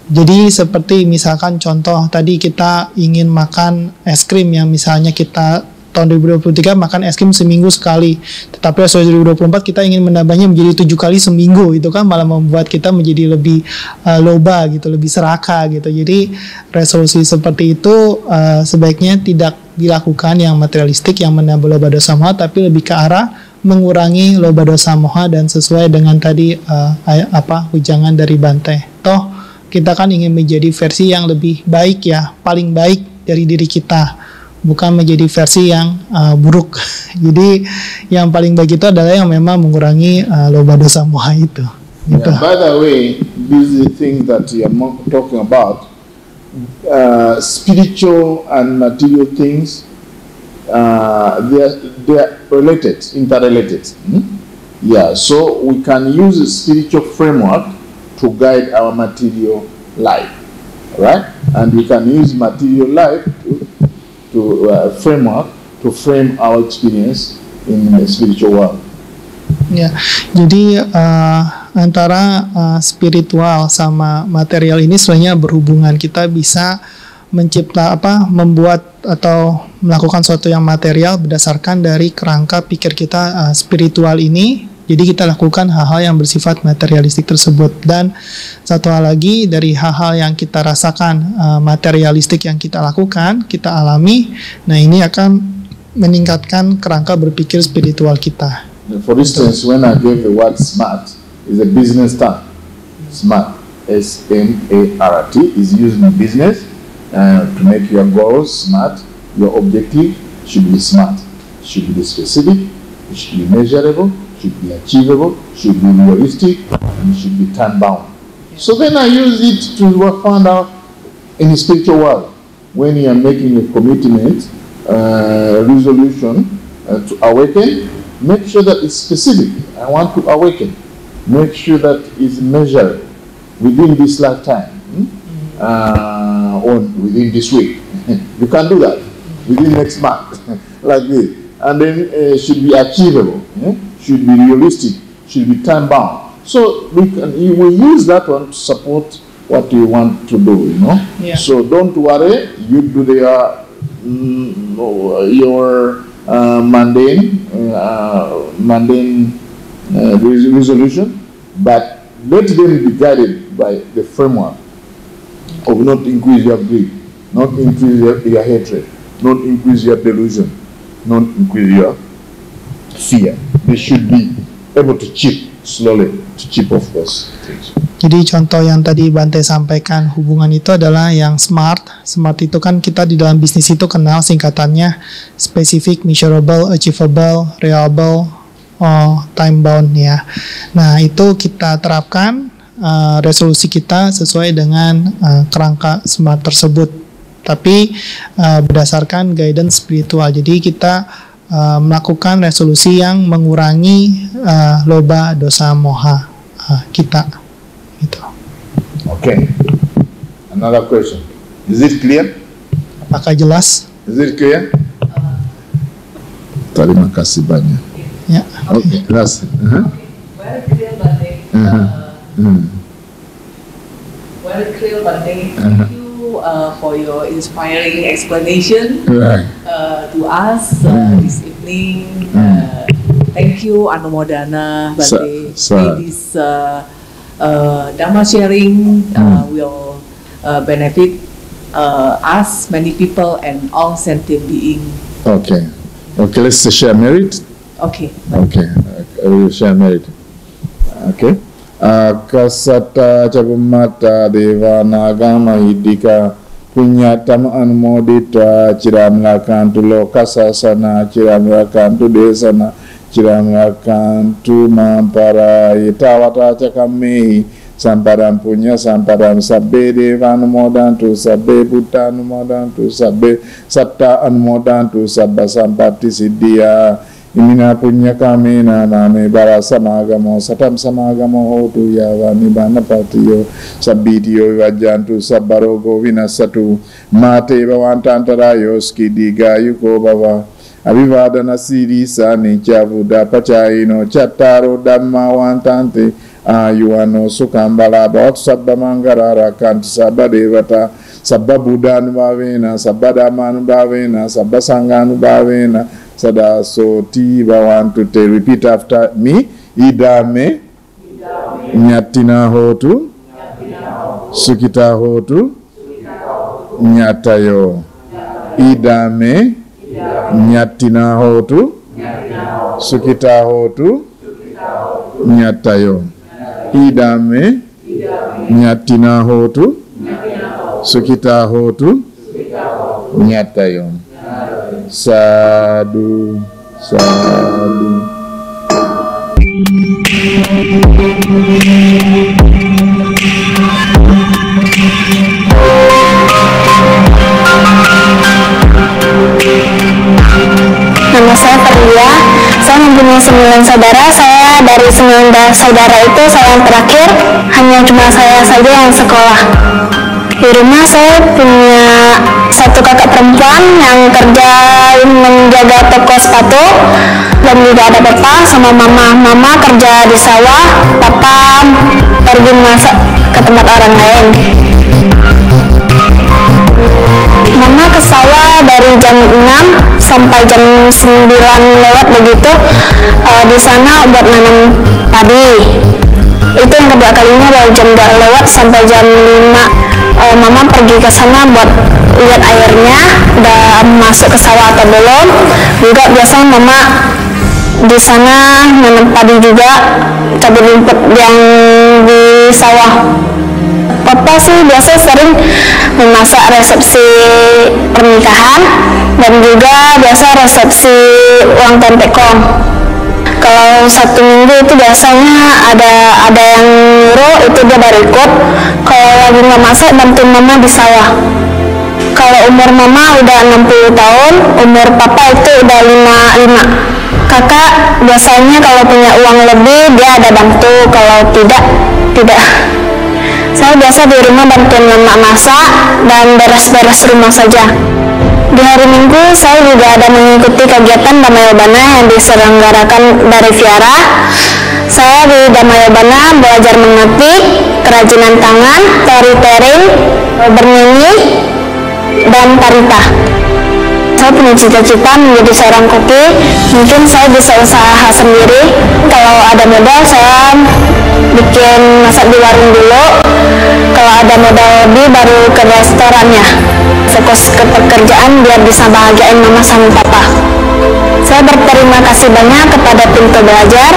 Jadi seperti misalkan contoh tadi kita ingin makan es krim yang misalnya kita tahun 2023 makan es krim seminggu sekali, tetapi resolusi 2024 kita ingin menambahnya menjadi 7 kali seminggu, itu kan malah membuat kita menjadi lebih loba gitu, lebih serakah gitu. Jadi resolusi seperti itu sebaiknya tidak dilakukan yang materialistik yang menambah loba dosa moha, tapi lebih ke arah mengurangi loba dosa moha dan sesuai dengan tadi ujangan dari Bante. Toh kita kan ingin menjadi versi yang lebih baik ya, paling baik dari diri kita, bukan menjadi versi yang buruk. Jadi yang paling baik itu adalah yang memang mengurangi loba dosa moha itu. Gitu. Yeah, by the way, this is the thing that you are talking about. Spiritual and material things, they are related, interrelated. Yeah, so we can use a spiritual framework to guide our material life, right? And we can use material life to framework to frame our experience in the spiritual world. Ya, jadi antara spiritual sama material ini sebenarnya berhubungan. Kita bisa membuat atau melakukan sesuatu yang material berdasarkan dari kerangka pikir kita spiritual ini. Jadi kita lakukan hal-hal yang bersifat materialistik tersebut. Dan satu hal lagi, dari hal-hal yang kita rasakan materialistik yang kita lakukan, kita alami, nah ini akan meningkatkan kerangka berpikir spiritual kita. For instance, when I gave the word smart, is a business term. Smart, S-M-A-R-T, is used in business to make your goals smart. Your objective should be smart, should be specific, it should be measurable, should be achievable, should be realistic, and should be time-bound. So then I use it to find out in the spiritual world, when you are making a commitment, resolution to awaken, make sure that it's specific. I want to awaken. Make sure that it's measurable within this lifetime, or within this week. You can do that within next month, like this. And then should be achievable. Should be realistic, should be time-bound. So we use that one to support what you want to do, you know. Yeah. So don't worry, you do your mundane resolution, but let them be guided by the framework of not increase your greed, not increase your hatred, not increase your delusion, not increase your fear. They should be able to chip slowly, to chip off those things. Jadi contoh yang tadi Bante sampaikan hubungan itu adalah yang SMART. SMART itu kan kita di dalam bisnis itu kenal singkatannya specific, measurable, achievable, reliable, time bound ya. Nah itu kita terapkan resolusi kita sesuai dengan kerangka SMART tersebut. Tapi berdasarkan guidance spiritual. Jadi kita melakukan resolusi yang mengurangi loba dosa moha kita gitu. Okay. Another question. Is it clear? Apakah jelas? Is it clear? Terima kasih banyak. Ya. Okay. That's. Very clear, Bante. Very clear, Bante. Thank you for your inspiring explanation to us this evening. Thank you, Anumodana, Bante. This Dhamma sharing will benefit us, many people, and all sentient beings. Okay. Okay, let's share merit. Okay. Okay, we will share merit. Okay. Akasata cabumata devana agama hidika punyatam anumodita ciramlakantu lokasasana ciramlakantu desana ciramlakantu mamparai tawata cakamehi samparan punya samparan sabbe devanu modantu sabbe butanu modantu sabbe satta anumodantu sabba sampati siddhya imina punya kami name bara samagamo satam samagamo hotu yawani bana patiyo sabbitiyo wajantu sabbarogo vinasatu mate bawantantarayo skidiga yuko bawa abivadana siri sani chavuda pachaino chattaro dhamma wantante ayuano sukambala bawat sabba mangarara kanti sabba devata sabba buddhanu bhavena sabba dhammanu bhavena sabba sanghanu bhavena sada soti bawantu te repeat after me idame nyatina hotu sukita hotu nyatayo idame nyatina hotu sukita hotu nyatayo idame nyatina hotu sukita hotu nyatayo. Sadu, sadu. Nama saya Farlia, saya mempunyai 9 saudara. Saya dari 9 saudara itu saya yang terakhir, hanya cuma saya saja yang sekolah. Di rumah saya punya 1 kakak perempuan yang kerja menjaga toko sepatu, dan juga ada papa sama mama. Mama kerja di sawah, papa pergi masak ke tempat orang lain. Mama ke sawah dari jam 6 sampai jam 9 lewat begitu, di sana buat nanam padi. Itu yang kedua kalinya dari jam 2 lewat sampai jam 5. Mama pergi ke sana buat lihat airnya udah masuk ke sawah atau belum. Juga biasanya mama di sana nanam padi juga, cabut rumput yang di sawah. Papa sih biasa sering memasak resepsi pernikahan dan juga biasa resepsi ulang tahun tekong. Kalau 1 minggu itu biasanya ada yang nyuruh, itu dia baru ikut. Kalau lagi nggak masak, bantuin mama di sawah. Kalau umur mama udah 60 tahun, umur papa itu udah 55. Kakak biasanya kalau punya uang lebih dia ada bantu, kalau tidak. Saya biasa di rumah bantuin mama masak dan beres-beres rumah saja. Di hari Minggu saya juga ada mengikuti kegiatan Damayobana yang diselenggarakan dari Viara. Saya di Damayobana belajar mengetik, kerajinan tangan, storytelling, bernyanyi, dan parita. Saya punya cita-cita menjadi seorang koki. Mungkin saya bisa usaha sendiri. Kalau ada modal saya bikin masak di warung dulu. Kalau ada modal lebih baru ke restorannya. Fokus ke pekerjaan biar bisa bahagiain mama sama papa. Saya berterima kasih banyak kepada Pintu Belajar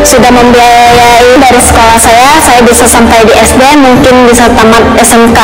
sudah membiayai dari sekolah saya bisa sampai di SD, mungkin bisa tamat SMK.